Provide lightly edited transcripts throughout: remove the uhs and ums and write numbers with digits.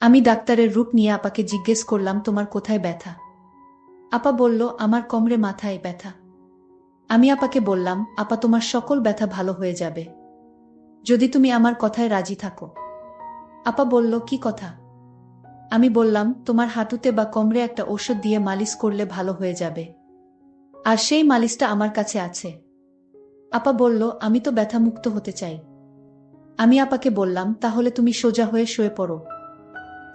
আমি ডাক্তারের রূপ নিয়ে আপাকে জিজ্ঞেস করলাম, তোমার কোথায় ব্যথা? আপা বলল, আমার কোমরে মাথায় ব্যথা। আমি আপাকে বললাম, আপা তোমার সকল ব্যথা ভালো হয়ে যাবে যদি তুমি আমার কথায় রাজি থাকো। আপা বলল, কি কথা? আমি বললাম, তোমার হাঁটুতে বা কোমরে একটা ঔষধ দিয়ে মালিশ করলে ভালো হয়ে যাবে, আর সেই মালিশটা আমার কাছে আছে। আপা বলল, আমি তো ব্যথামুক্ত হতে চাই। আমি আপাকে বললাম, তাহলে তুমি সোজা হয়ে শুয়ে পড়ো।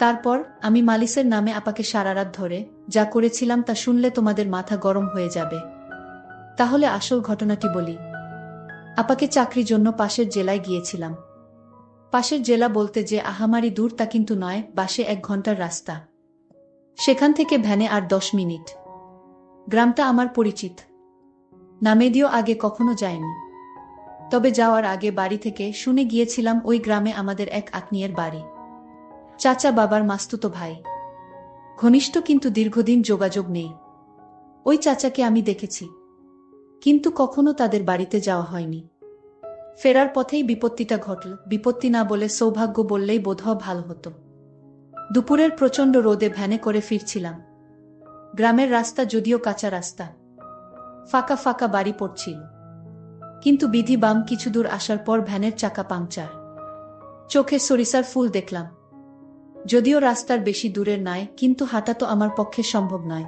তারপর আমি মালিশের নামে আপাকে সারা রাত ধরে যা করেছিলাম তা শুনলে তোমাদের মাথা গরম হয়ে যাবে। তাহলে আসল ঘটনাটি বলি। আপাকে চাকরির জন্য পাশের জেলায় গিয়েছিলাম। পাশের জেলা বলতে যে আহামারি দূর তা কিন্তু নয়, বাসে 1 ঘন্টার রাস্তা। সেখান থেকে ভ্যানে আর 10 মিনিট। গ্রামটা আমার পরিচিত, নামেদিও আগে কখনো যায়নি। তবে যাওয়ার আগে বাড়ি থেকে শুনে গিয়েছিলাম ওই গ্রামে আমাদের এক আত্মীয়ের বাড়ি। চাচা বাবার মাস্তুতো ভাই। ঘনিষ্ঠ, কিন্তু দীর্ঘদিন যোগাযোগ নেই। ওই চাচাকে আমি দেখেছি, কিন্তু কখনো তাদের বাড়িতে যাওয়া হয়নি। ফেরার পথেই বিপত্তিটা ঘটল। বিপত্তি না বলে সৌভাগ্য বললেই বোধহয় ভালো হতো। দুপুরের প্রচণ্ড রোদে ভ্যানে করে ফিরছিলাম। গ্রামের রাস্তা যদিও কাঁচা রাস্তা, ফাঁকা ফাঁকা বাড়ি পড়ছিল, কিন্তু বিধি বাম কিছু দূর আসার পর ভ্যানের চাকা পাংচার। চোখে সরিষার ফুল দেখলাম। যদিও রাস্তার বেশি দূরের নয়, কিন্তু হাঁটা তো আমার পক্ষে সম্ভব নয়।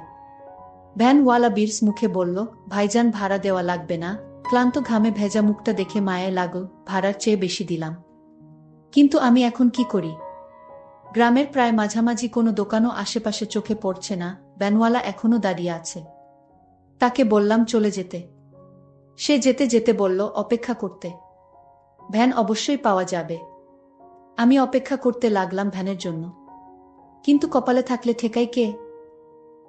ভ্যানওয়ালা বিরস মুখে বলল, ভাইজান ভাড়া দেওয়া লাগবে না। ক্লান্ত ঘামে ভেজা মুখটা দেখে মায়ায় লাগল। ভাড়ার চেয়ে বেশি দিলাম, কিন্তু আমি এখন কি করি? গ্রামের প্রায় মাঝামাঝি কোনো দোকানও আশেপাশে চোখে পড়ছে না। ভ্যানওয়ালা এখনো দাঁড়িয়ে আছে। তাকে বললাম চলে যেতে। সে যেতে যেতে বলল, অপেক্ষা করতে। ভ্যান অবশ্যই পাওয়া যাবে। আমি অপেক্ষা করতে লাগলাম ভ্যানের জন্য, কিন্তু কপালে থাকলে ঠেকাই কে?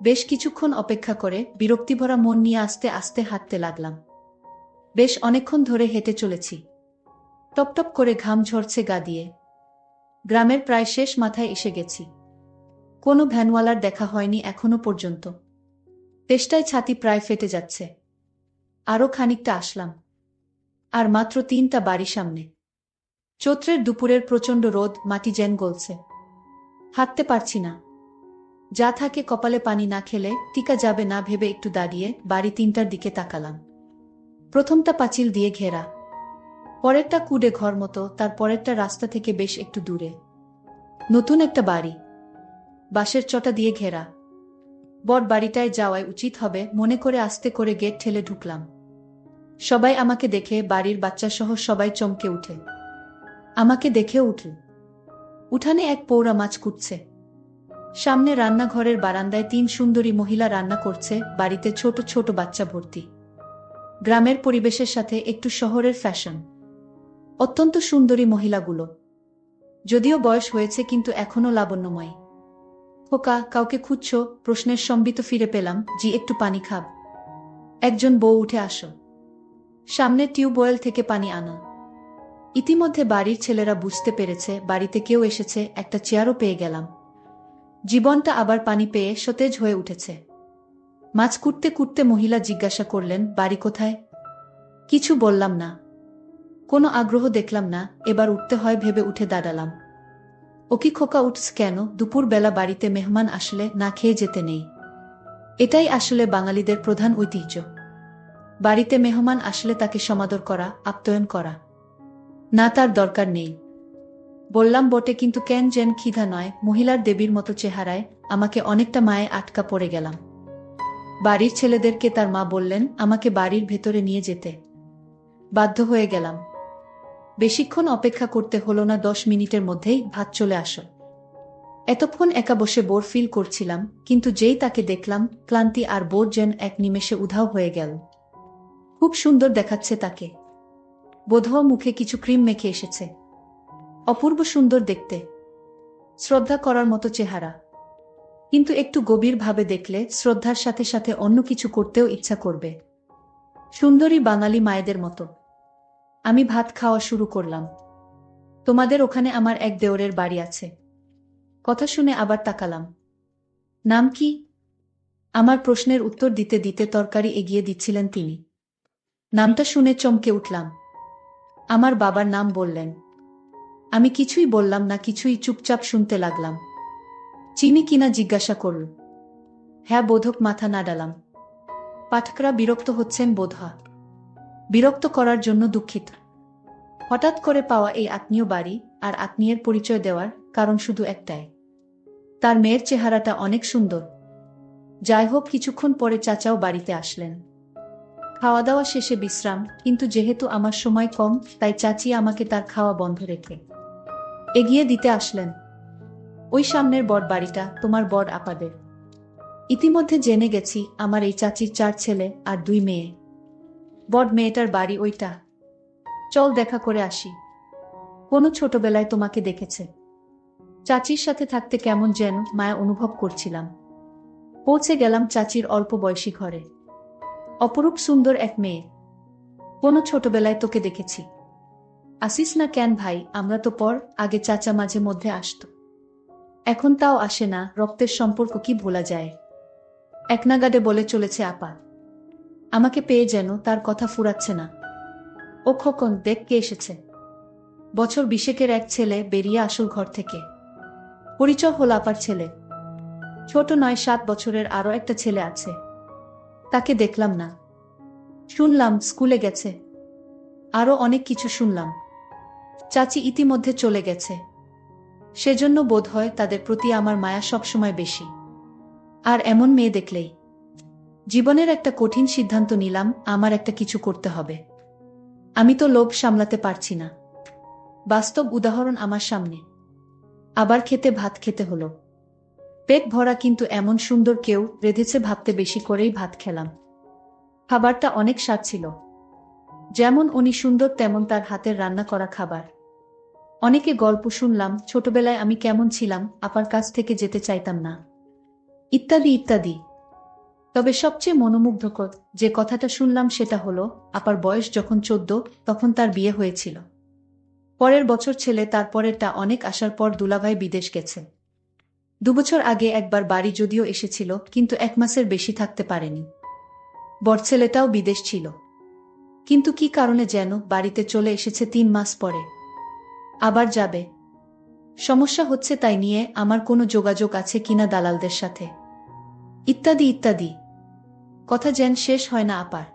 বেশ কিছুক্ষণ অপেক্ষা করে বিরক্তিভরা মন নিয়ে আস্তে আস্তে হাঁটতে লাগলাম। বেশ অনেকক্ষণ ধরে হেঁটে চলেছি। টপটপ করে ঘাম ঝরছে গা দিয়ে। গ্রামের প্রায় শেষ মাথায় এসে গেছি। কোনো ভ্যানওয়ালার দেখা হয়নি এখনো পর্যন্ত। তেষ্টায় ছাতি প্রায় ফেটে যাচ্ছে। আরও খানিকটা আসলাম, আর মাত্র 3টা বাড়ি সামনে। চৈত্রের দুপুরের প্রচণ্ড রোদ, মাটি যেন গলছে। হাঁটতে পারছি না। যা থাকে কপালে পানি না খেলে টিকা যাবে না ভেবে একটু দাঁড়িয়ে বাড়ি 3টার দিকে তাকালাম। প্রথমটা পাঁচিল দিয়ে ঘেরা, পরেরটা কুডে ঘর মতো, তার পরেরটা রাস্তা থেকে বেশ একটু দূরে। নতুন একটা বাড়ি, বাঁশের চটা দিয়ে ঘেরা। বট বাড়িটায় যাওয়াই উচিত হবে মনে করে আস্তে করে গেট ঠেলে ঢুকলাম। সবাই আমাকে দেখে, বাড়ির বাচ্চাসহ সবাই চমকে উঠে। আমাকে দেখেও উঠল। উঠানে এক পৌরা মাছ কুটছে। সামনে রান্নাঘরের বারান্দায় 3 সুন্দরী মহিলা রান্না করছে। বাড়িতে ছোট ছোট বাচ্চা ভর্তি। গ্রামের পরিবেশের সাথে একটু শহরের ফ্যাশন। অত্যন্ত সুন্দরী মহিলাগুলো, যদিও বয়স হয়েছে কিন্তু এখনো লাবণ্যময়। খোকা, কাউকে খুঁজছো? প্রশ্নের সম্বিত ফিরে পেলাম। জি, একটু পানি খাব। একজন বউ, উঠে আসো। সামনে টিউবওয়েল থেকে পানি আনা। ইতিমধ্যে বাড়ির ছেলেরা বুঝতে পেরেছে বাড়িতে কেউ এসেছে। একটা চেয়ারও পেয়ে গেলাম। জীবনটা আবার পানি পেয়ে সতেজ হয়ে উঠেছে। মাছ কুটতে কুটতে মহিলা জিজ্ঞাসা করলেন, বাড়ি কোথায়? কিছু বললাম না। কোনো আগ্রহ দেখলাম না। এবার উঠতে হয় ভেবে উঠে দাঁড়ালাম। ও কি খোকা, উঠস কেন? দুপুর বেলা বাড়িতে মেহমান আসলে না খেয়ে যেতে নেই। এটাই আসলে বাঙালিদের প্রধান ঐতিহ্য। বাড়িতে মেহমান আসলে তাকে সমাদর করা, আপ্যায়ন করা। না, তার দরকার নেই। বললাম বটে, কিন্তু কেন যেন ক্ষিধা নয়। মহিলার দেবীর মতো চেহারায় আমাকে অনেকটা মায়ে আটকা পড়ে গেলাম। বাড়ির ছেলেদেরকে তার মা বললেন আমাকে বাড়ির ভেতরে নিয়ে যেতে। বাধ্য হয়ে গেলাম। বেশিক্ষণ অপেক্ষা করতে হলো না, 10 মিনিটের মধ্যেই ভাত চলে আসো। এতক্ষণ একা বসে বোর ফিল করছিলাম, কিন্তু যেই তাকে দেখলাম, ক্লান্তি আর বোর যেন এক নিমেষে উধাও হয়ে গেল। খুব সুন্দর দেখাচ্ছে তাকে। বোধহয় মুখে কিছু ক্রিম মেখে এসেছে। অপূর্ব সুন্দর দেখতে, শ্রদ্ধা করার মতো চেহারা। কিন্তু একটু গভীরভাবে দেখলে শ্রদ্ধার সাথে সাথে অন্য কিছু করতেও ইচ্ছা করবে। সুন্দরী বাঙালি মায়েদের মতো। আমি ভাত খাওয়া শুরু করলাম। তোমাদের ওখানে আমার এক দেওরের বাড়ি আছে। কথা শুনে আবার তাকালাম। নাম কি? আমার প্রশ্নের উত্তর দিতে দিতে তরকারি এগিয়ে দিচ্ছিলেন তিনি। নামটা শুনে চমকে উঠলাম। আমার বাবার নাম বললেন। আমি কিছুই বললাম না, কিছুই চুপচাপ শুনতে লাগলাম। চিনি কিনা জিজ্ঞাসা করল। হ্যাঁ বোধক মাথা নাড়ালাম। পাঠকরা বিরক্ত হচ্ছেন বোধহয়। বিরক্ত করার জন্য দুঃখিত। হঠাৎ করে পাওয়া এই আত্মীয় বাড়ি আর আত্মীয়ের পরিচয় দেওয়ার কারণ শুধু একটাই, তার মেয়ের চেহারাটা অনেক সুন্দর। যাই হোক, কিছুক্ষণ পরে চাচাও বাড়িতে আসলেন। খাওয়া দাওয়া শেষে বিশ্রাম, কিন্তু যেহেতু আমার সময় কম তাই চাচি আমাকে তার খাওয়া বন্ধ রেখে এগিয়ে দিতে আসলেন। ওই সামনের বড় বাড়িটা তোমার বড় আপাদের। ইতিমধ্যে জেনে গেছি আমার এই চাচির 4 ছেলে আর 2 মেয়ে। বড় মেয়েটার বাড়ি ওইটা। চল দেখা করে আসি। কোনো ছোটবেলায় তোমাকে দেখেছে। চাচির সাথে থাকতে কেমন যেন মায়া অনুভব করছিলাম। পৌঁছে গেলাম চাচির অল্প বয়সী ঘরে। অপরূপ সুন্দর এক মেয়ে। কোনো ছোটবেলায় তোকে দেখেছি। আসিস না কেন ভাই? আমরা তো পর আগে চাচা মাঝে মধ্যে আসতো, এখন তাও আসে না। রক্তের সম্পর্ক কি ভোলা যায়? একনাগাড়ে বলে চলেছে আপা। আমাকে পেয়ে যেন তার কথা ফুরাচ্ছে না। ও খোকন, দেখ কে এসেছে। বছর 20 এক ছেলে বেরিয়ে আসল ঘর থেকে। পরিচয় হল আপার ছেলে। ছোট নয়, 7 বছরের আরো একটা ছেলে আছে। তাকে দেখলাম না। শুনলাম স্কুলে গেছে। আরো অনেক কিছু শুনলাম। চাচি ইতিমধ্যে চলে গেছে, সেজন্য বোধহয় তাদের প্রতি আমার মায়া সবসময় বেশি। আর এমন মেয়ে দেখলেই জীবনের একটা কঠিন সিদ্ধান্ত নিলাম, আমার একটা কিছু করতে হবে। আমি তো লোভ সামলাতে পারছি না। বাস্তব উদাহরণ আমার সামনে। আবার খেতে ভাত খেতে হলো। পেট ভরা, কিন্তু এমন সুন্দর কেউ রেঁধেছে ভাবতে বেশি করেই ভাত খেলাম। খাবারটা অনেক স্বাদ ছিল। যেমন উনি সুন্দর তেমন তার হাতের রান্না করা খাবার। অনেকে গল্প শুনলাম, ছোটবেলায় আমি কেমন ছিলাম, আপার কাছ থেকে যেতে চাইতাম না, ইত্যাদি ইত্যাদি। তবে সবচেয়ে মনোমুগ্ধকর যে কথাটা শুনলাম সেটা হলো, আপার বয়স যখন 14 তখন তার বিয়ে হয়েছিল। পরের বছর ছেলে, তারপরেরটা অনেক আসার পর দুলাভাই বিদেশ গেছে। 2 বছর আগে একবার বাড়ি যদিও এসেছিল, কিন্তু 1 মাসের বেশি থাকতে পারেনি। বড় ছেলেটাও বিদেশ ছিল, কিন্তু কি কারণে যেন বাড়িতে চলে এসেছে 3 মাস পরে। আবার যাবে। সমস্যা হচ্ছে তাই নিয়ে আমার কোনো যোগাযোগ আছে কিনা দালালদের সাথে, ইত্যাদি ইত্যাদি। কথা যেন শেষ হয় না আপার।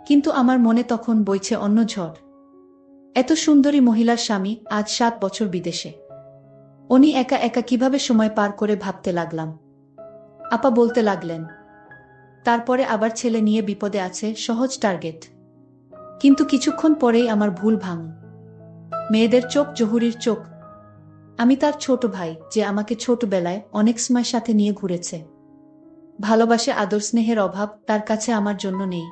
কিন্তু আমার মনে তখন বইছে অন্য ঝড়। এত সুন্দরী মহিলার স্বামী আজ 7 বছর বিদেশে। উনি একা একা কিভাবে সময় পার করে ভাবতে লাগলাম। আপা বলতে লাগলেন, তারপরে আবার ছেলে নিয়ে বিপদে আছে, সহজ টার্গেট। কিন্তু কিছুক্ষণ পরেই আমার ভুল ভাঙ। মেয়েদের চোখ জহুরির চোখ। আমি তার ছোট ভাই, যে আমাকে ছোটবেলায় অনেক সময় সাথে নিয়ে ঘুরেছে। ভালোবাসে, আদর স্নেহের অভাব তার কাছে আমার জন্য নেই।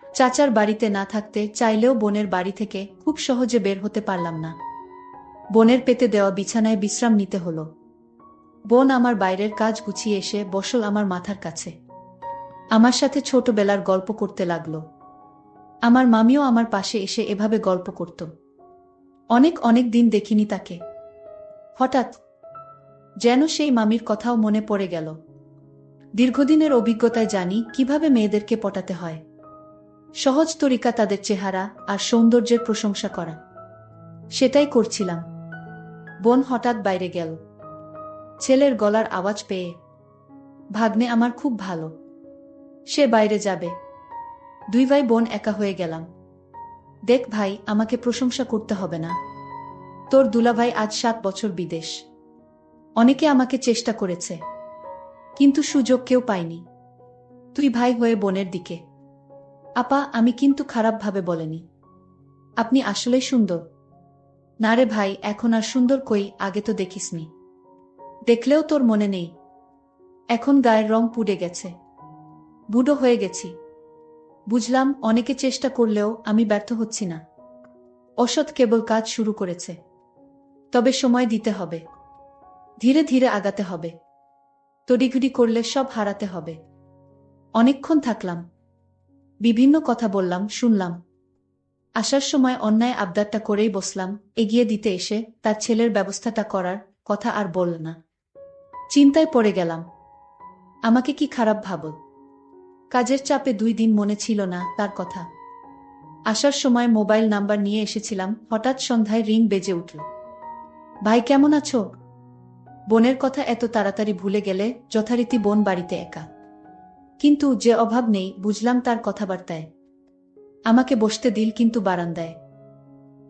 চাচার বাড়িতে না থাকতে চাইলেও বোনের বাড়ি থেকে খুব সহজে বের হতে পারলাম না। বোনের পেতে দেওয়া বিছানায় বিশ্রাম নিতে হলো। বোন আমার বাইরের কাজ গুছিয়ে এসে বসল আমার মাথার কাছে। আমার সাথে ছোটবেলার গল্প করতে লাগলো। আমার মামিও আমার পাশে এসে এভাবে গল্প করত। অনেক অনেক দিন দেখিনি তাকে। হঠাৎ যেন সেই মামির কথাও মনে পড়ে গেল। দীর্ঘদিনের অভিজ্ঞতায় জানি কিভাবে মেয়েদেরকে পটাতে হয়। সহজ তরিকা তাদের চেহারা আর সৌন্দর্যের প্রশংসা করা। সেটাই করছিলাম। বোন হঠাৎ বাইরে গেল। ছেলের গলার আওয়াজ পেয়ে। ভাগ্নে আমার খুব ভালো, সে বাইরে যাবে। 2 ভাই বোন একা হয়ে গেলাম। দেখ ভাই, আমাকে প্রশংসা করতে হবে না। তোর দুলাভাই আজ 7 বছর বিদেশ। অনেকে আমাকে চেষ্টা করেছে, কিন্তু সুযোগ কেউ পায়নি। তুই ভাই হয়ে বোনের দিকে। আপা, আমি কিন্তু খারাপভাবে বলেনি। আপনি আসলেই সুন্দর। না রে ভাই, এখন আর সুন্দর কই, আগে তো দেখিসনি। দেখলেও তোর মনে নেই। এখন গায়ের রং পুড়ে গেছে, বুড়ো হয়ে গেছি। বুঝলাম, অনেকে চেষ্টা করলেও আমি ব্যর্থ হচ্ছি না। অসৎ কেবল কাজ শুরু করেছে। তবে সময় দিতে হবে, ধীরে ধীরে আগাতে হবে। তড়িঘড়ি করলে সব হারাতে হবে। অনেকক্ষণ থাকলাম, বিভিন্ন কথা বললাম, শুনলাম। আসার সময় অন্যায় আবদারটা করেই বসলাম। এগিয়ে দিতে এসে তার ছেলের ব্যবস্থাটা করার কথা আর বলল না। চিন্তায় পড়ে গেলাম। আমাকে কি খারাপ ভাবল? কাজের চাপে 2 দিন মনে ছিল না তার কথা। আসার সময় মোবাইল নাম্বার নিয়ে এসেছিলাম, হঠাৎ সন্ধ্যায় রিং বেজে উঠল। ভাই কেমন আছো? বোনের কথা এত তাড়াতাড়ি ভুলে গেলে? যথারীতি বোন বাড়িতে একা। কিন্তু যে অভাব নেই বুঝলাম তার কথাবার্তায়। আমাকে বসতে দিল কিন্তু বারান্দায়।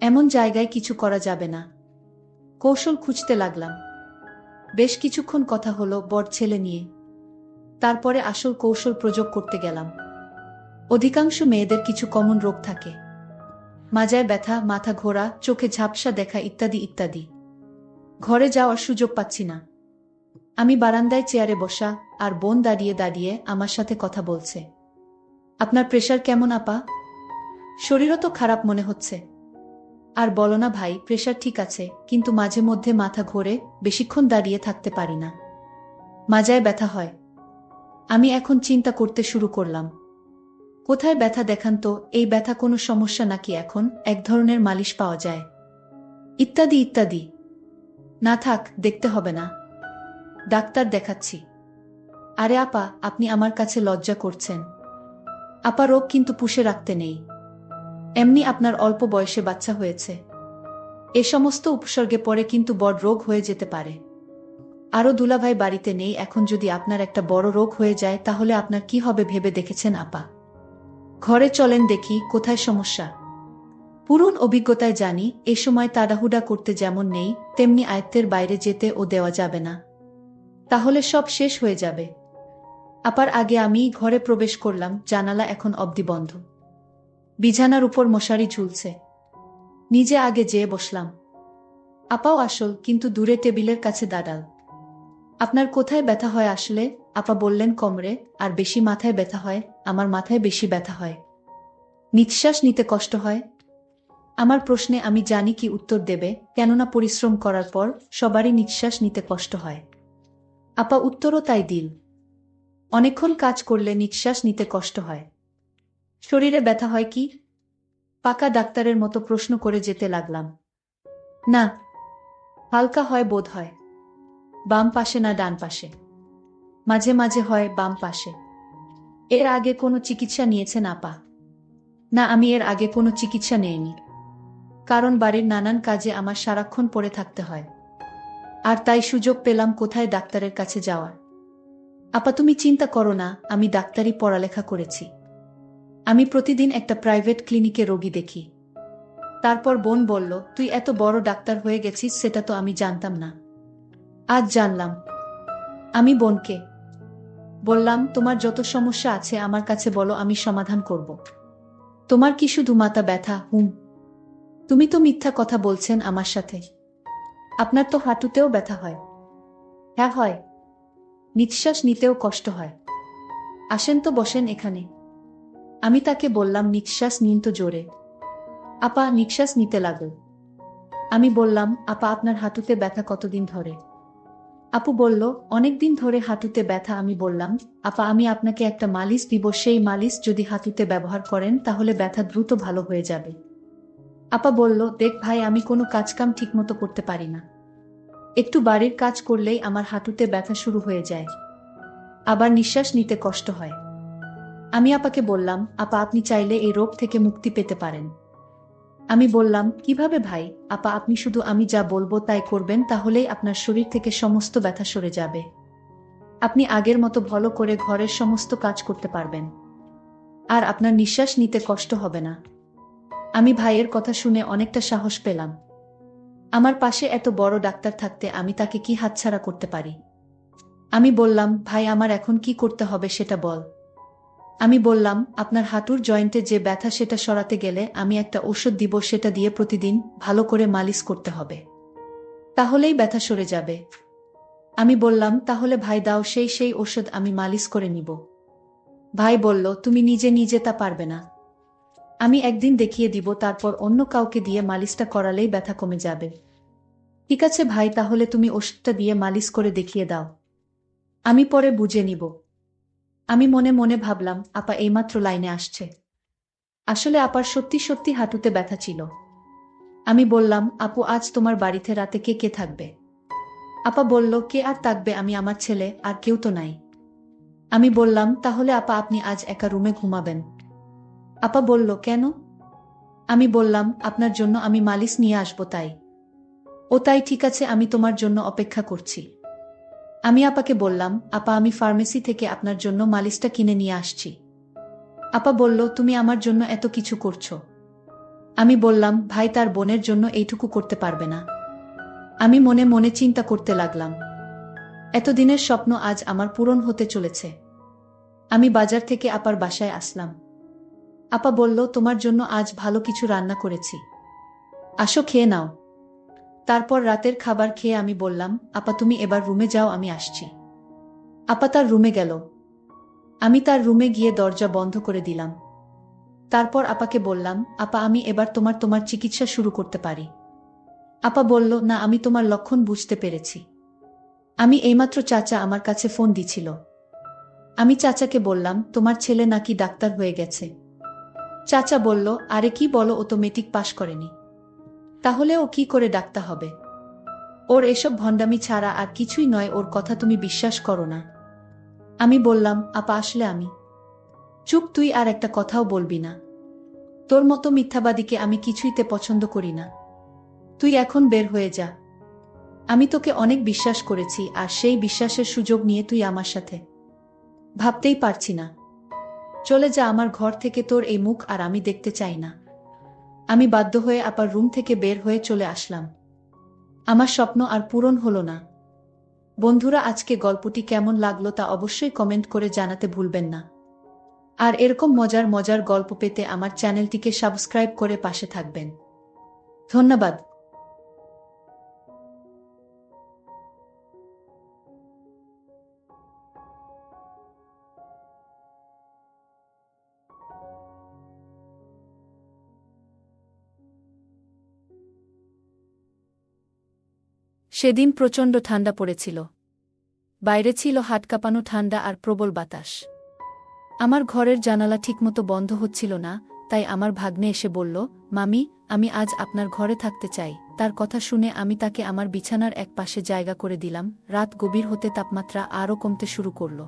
এমন জায়গায় কিছু করা যাবে না। কৌশল খুঁজতে লাগলাম। বেশ কিছুক্ষণ কথা হলো বড় ছেলে নিয়ে। তারপরে আসল কৌশল প্রয়োগ করতে গেলাম। অধিকাংশ মেয়েদের কিছু কমন রোগ থাকে। মাজায় ব্যথা, মাথা ঘোরা, চোখে ঝাপসা দেখা ইত্যাদি ইত্যাদি। ঘরে যাওয়ার সুযোগ পাচ্ছি না। আমি বারান্দায় চেয়ারে বসা, আর বোন দাঁড়িয়ে দাঁড়িয়ে আমার সাথে কথা বলছে। আপনার প্রেশার কেমন আপা? শরীরও তো খারাপ মনে হচ্ছে। আর বলো না ভাই, প্রেশার ঠিক আছে, কিন্তু মাঝে মধ্যে মাথা ঘোরে, বেশিক্ষণ দাঁড়িয়ে থাকতে পারি না, মাজায় ব্যথা হয়। আমি এখন চিন্তা করতে শুরু করলাম। কোথায় ব্যথা দেখান তো, এই ব্যথা কোনো সমস্যা নাকি এখন এক ধরনের মালিশ পাওয়া যায়, ইত্যাদি ইত্যাদি। না থাক, দেখতে হবে না, ডাক্তার দেখাচ্ছি। আরে আপা, আপনি আমার কাছে লজ্জা করছেন। আপা, রোগ কিন্তু পুষে রাখতে নেই। এমনি আপনার অল্প বয়সে বাচ্চা হয়েছে। এ সমস্ত উপসর্গে পরে কিন্তু বড় রোগ হয়ে যেতে পারে। আরও দুলাভাই বাড়িতে নেই, এখন যদি আপনার একটা বড় রোগ হয়ে যায় তাহলে আপনার কি হবে ভেবে দেখেছেন আপা? ঘরে চলেন দেখি কোথায় সমস্যা। পুরন অভিজ্ঞতায় জানি এ সময় তাড়াহুড়া করতে যেমন নেই, তেমনি আয়ত্তের বাইরে যেতে ও দেওয়া যাবে না, তাহলে সব শেষ হয়ে যাবে। আপার আগে আমি ঘরে প্রবেশ করলাম। জানালা এখন অবধি বন্ধ। বিছানার উপর মশারি ঝুলছে। নিজে আগে যেয়ে বসলাম। আপাও আসল, কিন্তু দূরে টেবিলের কাছে দাঁড়াল। আপনার কোথায় ব্যথা হয় আসলে? আপা বললেন কোমরে, আর বেশি মাথায় ব্যথা হয়। আমার মাথায় বেশি ব্যথা হয়। নিঃশ্বাস নিতে কষ্ট হয়। আমার প্রশ্নে আমি জানি কি উত্তর দেবে, কেননা পরিশ্রম করার পর সবারই নিঃশ্বাস নিতে কষ্ট হয়। আপা উত্তরও তাই দিল। অনেকক্ষণ কাজ করলে নিঃশ্বাস নিতে কষ্ট হয়। শরীরে ব্যথা হয় কি? পাকা ডাক্তারের মতো প্রশ্ন করে যেতে লাগলাম। না, হালকা হয় বোধ হয়। বাম পাশে না ডান পাশে? মাঝে মাঝে হয় বাম পাশে। এর আগে কোনো চিকিৎসা নিয়েছেন আপা? না, আমি এর আগে কোনো চিকিৎসা নেইনি। কারণ বাড়ির নানান কাজে আমার সারাক্ষণ পড়ে থাকতে হয়। আর তাই সুযোগ পেলাম কোথায় ডাক্তারের কাছে যাওয়ার। আপা তুমি চিন্তা করো না, আমি ডাক্তারি পড়ালেখা করেছি। আমি প্রতিদিন একটা প্রাইভেট ক্লিনিকে রোগী দেখি। তারপর বোন বলল, তুই এত বড় ডাক্তার হয়ে গেছিস, সেটা তো আমি জানতাম না। আজ জানলাম। আমি বোনকে বললাম, তোমার যত সমস্যা আছে আমার কাছে বলো, আমি সমাধান করব। তোমার কি শুধু মাথা ব্যথা? তুমি তো মিথ্যা কথা বলছেন আমার সাথে। আপনার তো হাঁটুতেও ব্যথা হয়। হ্যাঁ হয়। নিঃশ্বাস নিতেও কষ্ট হয়। আসেন তো বসেন এখানে। আমি তাকে বললাম, নিঃশ্বাস নিন তো জোরে। আপা নিঃশ্বাস নিতে লাগল। আমি বললাম, আপা আপনার হাঁটুতে ব্যথা কতদিন ধরে? আপু বলল, অনেকদিন ধরে হাঁটুতে ব্যথা। আমি বললাম, আপা আমি আপনাকে একটা মালিশ দিব, সেই মালিশ যদি হাঁটুতে ব্যবহার করেন তাহলে ব্যথা দ্রুত ভালো হয়ে যাবে। আপা বলল, দেখ ভাই, আমি কোনো কাজকাম ঠিকমতো করতে পারি না। একটু বাড়ির কাজ করলেই আমার হাঁটুতে ব্যথা শুরু হয়ে যায়। আবার নিঃশ্বাস নিতে কষ্ট হয়। আমি আপাকে বললাম, আপা আপনি চাইলে এই রোগ থেকে মুক্তি পেতে পারেন। আমি বললাম, কিভাবে ভাই? আপা আপনি শুধু আমি যা বলবো তাই করবেন, তাহলেই আপনার শরীর থেকে সমস্ত ব্যথা সরে যাবে। আপনি আগের মতো ভালো করে ঘরের সমস্ত কাজ করতে পারবেন। আর আপনার নিঃশ্বাস নিতে কষ্ট হবে না। আমি ভাইয়ের কথা শুনে অনেকটা সাহস পেলাম। আমার পাশে এত বড় ডাক্তার থাকতে আমি তাকে কি হাতছাড়া করতে পারি? আমি বললাম, ভাই আমার এখন কি করতে হবে সেটা বল। আমি বললাম, আপনার হাঁটুর জয়েন্টে যে ব্যথা সেটা সরাতে গেলে আমি একটা ঔষধ দিব, সেটা দিয়ে প্রতিদিন ভালো করে মালিশ করতে হবে, তাহলেই ব্যথা সরে যাবে। আমি বললাম, তাহলে ভাই দাও সেই ঔষধ, আমি মালিশ করে নিব। ভাই বলল, তুমি নিজে নিজে তা পারবে না। আমি একদিন দেখিয়ে দিব, তারপর অন্য কাউকে দিয়ে মালিশটা করালেই ব্যথা কমে যাবে। ঠিক আছে ভাই, তাহলে তুমি ওষুধটা দিয়ে মালিশ করে দেখিয়ে দাও, আমি পরে বুঝে নিব। আমি মনে মনে ভাবলাম, আপা এইমাত্র লাইনে আসছে। আসলে আপার সত্যি সত্যি হাঁটুতে ব্যথা ছিল। আমি বললাম, আপু আজ তোমার বাড়িতে রাতে কে কে থাকবে? আপা বলল, কে আর থাকবে, আমি আমার ছেলে, আর কেউ তো নাই। আমি বললাম, তাহলে আপা আপনি আজ একা রুমে ঘুমাবেন? আপা বলল, কেন? আমি বললাম, আপনার জন্য আমি মালিশ নিয়ে আসবো তাই। ও তাই, ঠিক আছে, আমি তোমার জন্য অপেক্ষা করছি। আমি আপাকে বললাম, আপা আমি ফার্মেসি থেকে আপনার জন্য মালিশটা কিনে নিয়ে আসছি। আপা বলল, তুমি আমার জন্য এত কিছু করছো। আমি বললাম, ভাই তার বোনের জন্য এইটুকু করতে পারবে না। আমি মনে মনে চিন্তা করতে লাগলাম, এতদিনের স্বপ্ন আজ আমার পূরণ হতে চলেছে। আমি বাজার থেকে আপার বাসায় আসলাম। আপা বলল, তোমার জন্য আজ ভালো কিছু রান্না করেছি, আসো খেয়ে নাও। তারপর রাতের খাবার খেয়ে আমি বললাম, আপা তুমি এবার রুমে যাও, আমি আসছি। আপা তার রুমে গেল। আমি তার রুমে গিয়ে দরজা বন্ধ করে দিলাম। তারপর আপাকে বললাম, আপা আমি এবার তোমার চিকিৎসা শুরু করতে পারি। আপা বলল, না আমি তোমার লক্ষণ বুঝতে পেরেছি। আমি এইমাত্র চাচা আমার কাছে ফোন দিছিল। আমি চাচাকে বললাম, তোমার ছেলে নাকি ডাক্তার হয়ে গেছে। চাচা বলল, আরে কি বলো, ও তো মেট্রিক পাশ করেনি, তাহলে ও কি করে ডাক্তার হবে? ওর এসব ভণ্ডামি ছাড়া আর কিছুই নয়, ওর কথা তুমি বিশ্বাস করো না। আমি বললাম, আপা আসলে আমি। চুপ, তুই আর একটা কথাও বলবি না। তোর মতো মিথ্যাবাদীকে আমি কিছুইতে পছন্দ করি না। তুই এখন বের হয়ে যা। আমি তোকে অনেক বিশ্বাস করেছি, আর সেই বিশ্বাসের সুযোগ নিয়ে তুই আমার সাথে। ভাবতেই পারছি না। চলে যা আমার ঘর থেকে, তোর এই মুখ আর আমি দেখতে চাই না। আমি বাধ্য হয়ে আপার রুম থেকে বের হয়ে চলে আসলাম। আমার স্বপ্ন আর পূরণ হলো না। বন্ধুরা, আজকে গল্পটি কেমন লাগলো তা অবশ্যই কমেন্ট করে জানাতে ভুলবেন না। আর এরকম মজার মজার গল্প পেতে আমার চ্যানেলটিকে সাবস্ক্রাইব করে পাশে থাকবেন। ধন্যবাদ। সেদিন প্রচণ্ড ঠান্ডা পড়েছিল। বাইরে ছিল হাট কাঁপানো ঠান্ডা আর প্রবল বাতাস। আমার ঘরের জানালা ঠিকমতো বন্ধ হচ্ছিল না, তাই আমার ভাগ্নে এসে বলল, মামি আমি আজ আপনার ঘরে থাকতে চাই। তার কথা শুনে আমি তাকে আমার বিছানার এক পাশে জায়গা করে দিলাম। রাত গভীর হতে তাপমাত্রা আরও কমতে শুরু করল।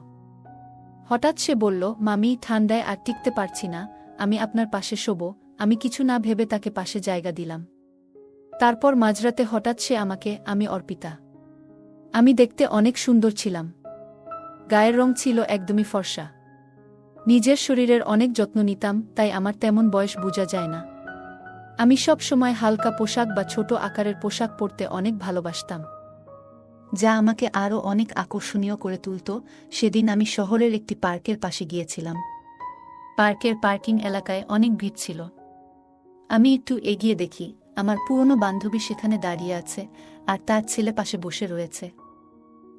হঠাৎ সে বলল, মামি ঠান্ডায় আর টিকতে পারছি না, আমি আপনার পাশে শোবো। আমি কিছু না ভেবে তাকে পাশে জায়গা দিলাম। তারপর মাঝরাতে হঠাৎ সে আমাকে, আমি অর্পিতা। আমি দেখতে অনেক সুন্দর ছিলাম। গায়ের রং ছিল একদমই ফর্সা। নিজের শরীরের অনেক যত্ন নিতাম, তাই আমার তেমন বয়স বোঝা যায় না। আমি সব সময় হালকা পোশাক বা ছোট আকারের পোশাক পরতে অনেক ভালোবাসতাম, যা আমাকে আরও অনেক আকর্ষণীয় করে তুলত। সেদিন আমি শহরের একটি পার্কের পাশে গিয়েছিলাম। পার্কের পার্কিং এলাকায় অনেক ভিড় ছিল। আমি একটু এগিয়ে দেখি, আমার পুরনো বান্ধবী সেখানে দাঁড়িয়ে আছে, আর তার ছেলে পাশে বসে রয়েছে।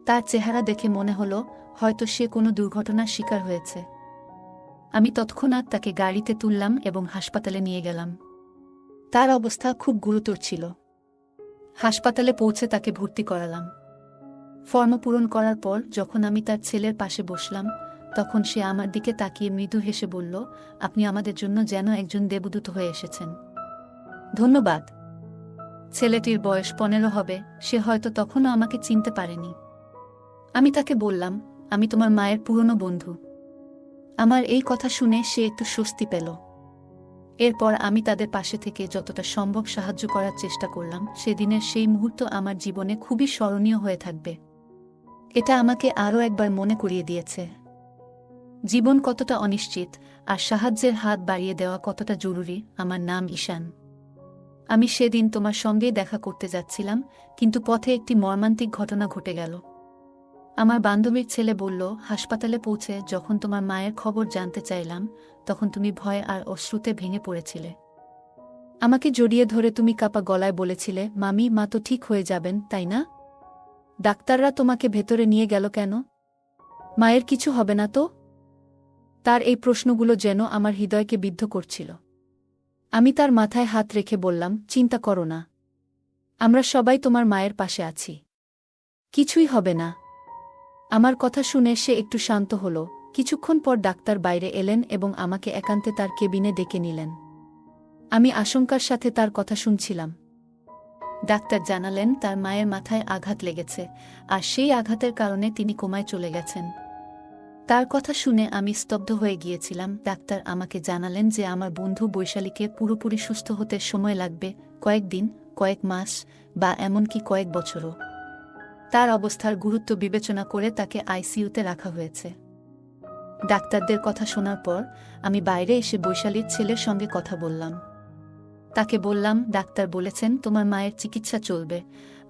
তার চেহারা দেখে মনে হলো হয়তো সে কোনো দুর্ঘটনার শিকার হয়েছে। আমি তৎক্ষণাৎ তাকে গাড়িতে তুললাম এবং হাসপাতালে নিয়ে গেলাম। তার অবস্থা খুব গুরুতর ছিল। হাসপাতালে পৌঁছে তাকে ভর্তি করালাম। ফর্ম পূরণ করার পর যখন আমি তার ছেলের পাশে বসলাম, তখন সে আমার দিকে তাকিয়ে মৃদু হেসে বলল, আপনি আমাদের জন্য যেন একজন দেবদূত হয়ে এসেছেন। ধন্যবাদ। ছেলেটির বয়স 15 হবে, সে হয়তো তখনও আমাকে চিনতে পারেনি। আমি তাকে বললাম, আমি তোমার মায়ের পুরনো বন্ধু। আমার এই কথা শুনে সে একটু স্বস্তি পেল। এরপর আমি তাদের পাশে থেকে যতটা সম্ভব সাহায্য করার চেষ্টা করলাম। সেদিনের সেই মুহূর্ত আমার জীবনে খুবই স্মরণীয় হয়ে থাকবে। এটা আমাকে আরও একবার মনে করিয়ে দিয়েছে জীবন কতটা অনিশ্চিত, আর সাহায্যের হাত বাড়িয়ে দেওয়া কতটা জরুরি। আমার নাম ঈশান। আমি সেদিন তোমার সঙ্গেই দেখা করতে যাচ্ছিলাম, কিন্তু পথে একটি মর্মান্তিক ঘটনা ঘটে গেল। আমার বান্ধবীর ছেলে বলল, হাসপাতালে পৌঁছে যখন তোমার মায়ের খবর জানতে চাইলাম, তখন তুমি ভয় আর অশ্রুতে ভেঙে পড়েছিলে। আমাকে জড়িয়ে ধরে তুমি কাঁপা গলায় বলেছিলে, মামি মা তো ঠিক হয়ে যাবেন, তাই না? ডাক্তাররা তোমাকে ভেতরে নিয়ে গেল কেন? মায়ের কিছু হবে না তো? তার এই প্রশ্নগুলো যেন আমার হৃদয়কে বিদ্ধ করছিল। আমি তার মাথায় হাত রেখে বললাম, চিন্তা করো না, আমরা সবাই তোমার মায়ের পাশে আছি, কিছুই হবে না। আমার কথা শুনে সে একটু শান্ত হল। কিছুক্ষণ পর ডাক্তার বাইরে এলেন এবং আমাকে একান্তে তার কেবিনে ডেকে নিলেন। আমি আশঙ্কার সাথে তার কথা শুনছিলাম। ডাক্তার জানালেন তার মায়ের মাথায় আঘাত লেগেছে, আর সেই আঘাতের কারণে তিনি কোমায় চলে গেছেন। তার কথা শুনে আমি স্তব্ধ হয়ে গিয়েছিলাম। ডাক্তার আমাকে জানালেন যে আমার বন্ধু বৈশালীকে পুরোপুরি সুস্থ হতে সময় লাগবে, কয়েকদিন, কয়েক মাস বা এমনকি কয়েক বছরও। তার অবস্থার গুরুত্ব বিবেচনা করে তাকে আইসিইউতে রাখা হয়েছে। ডাক্তারদের কথা শোনার পর আমি বাইরে এসে বৈশালীর ছেলের সঙ্গে কথা বললাম। তাকে বললাম, ডাক্তার বলেছেন তোমার মায়ের চিকিৎসা চলবে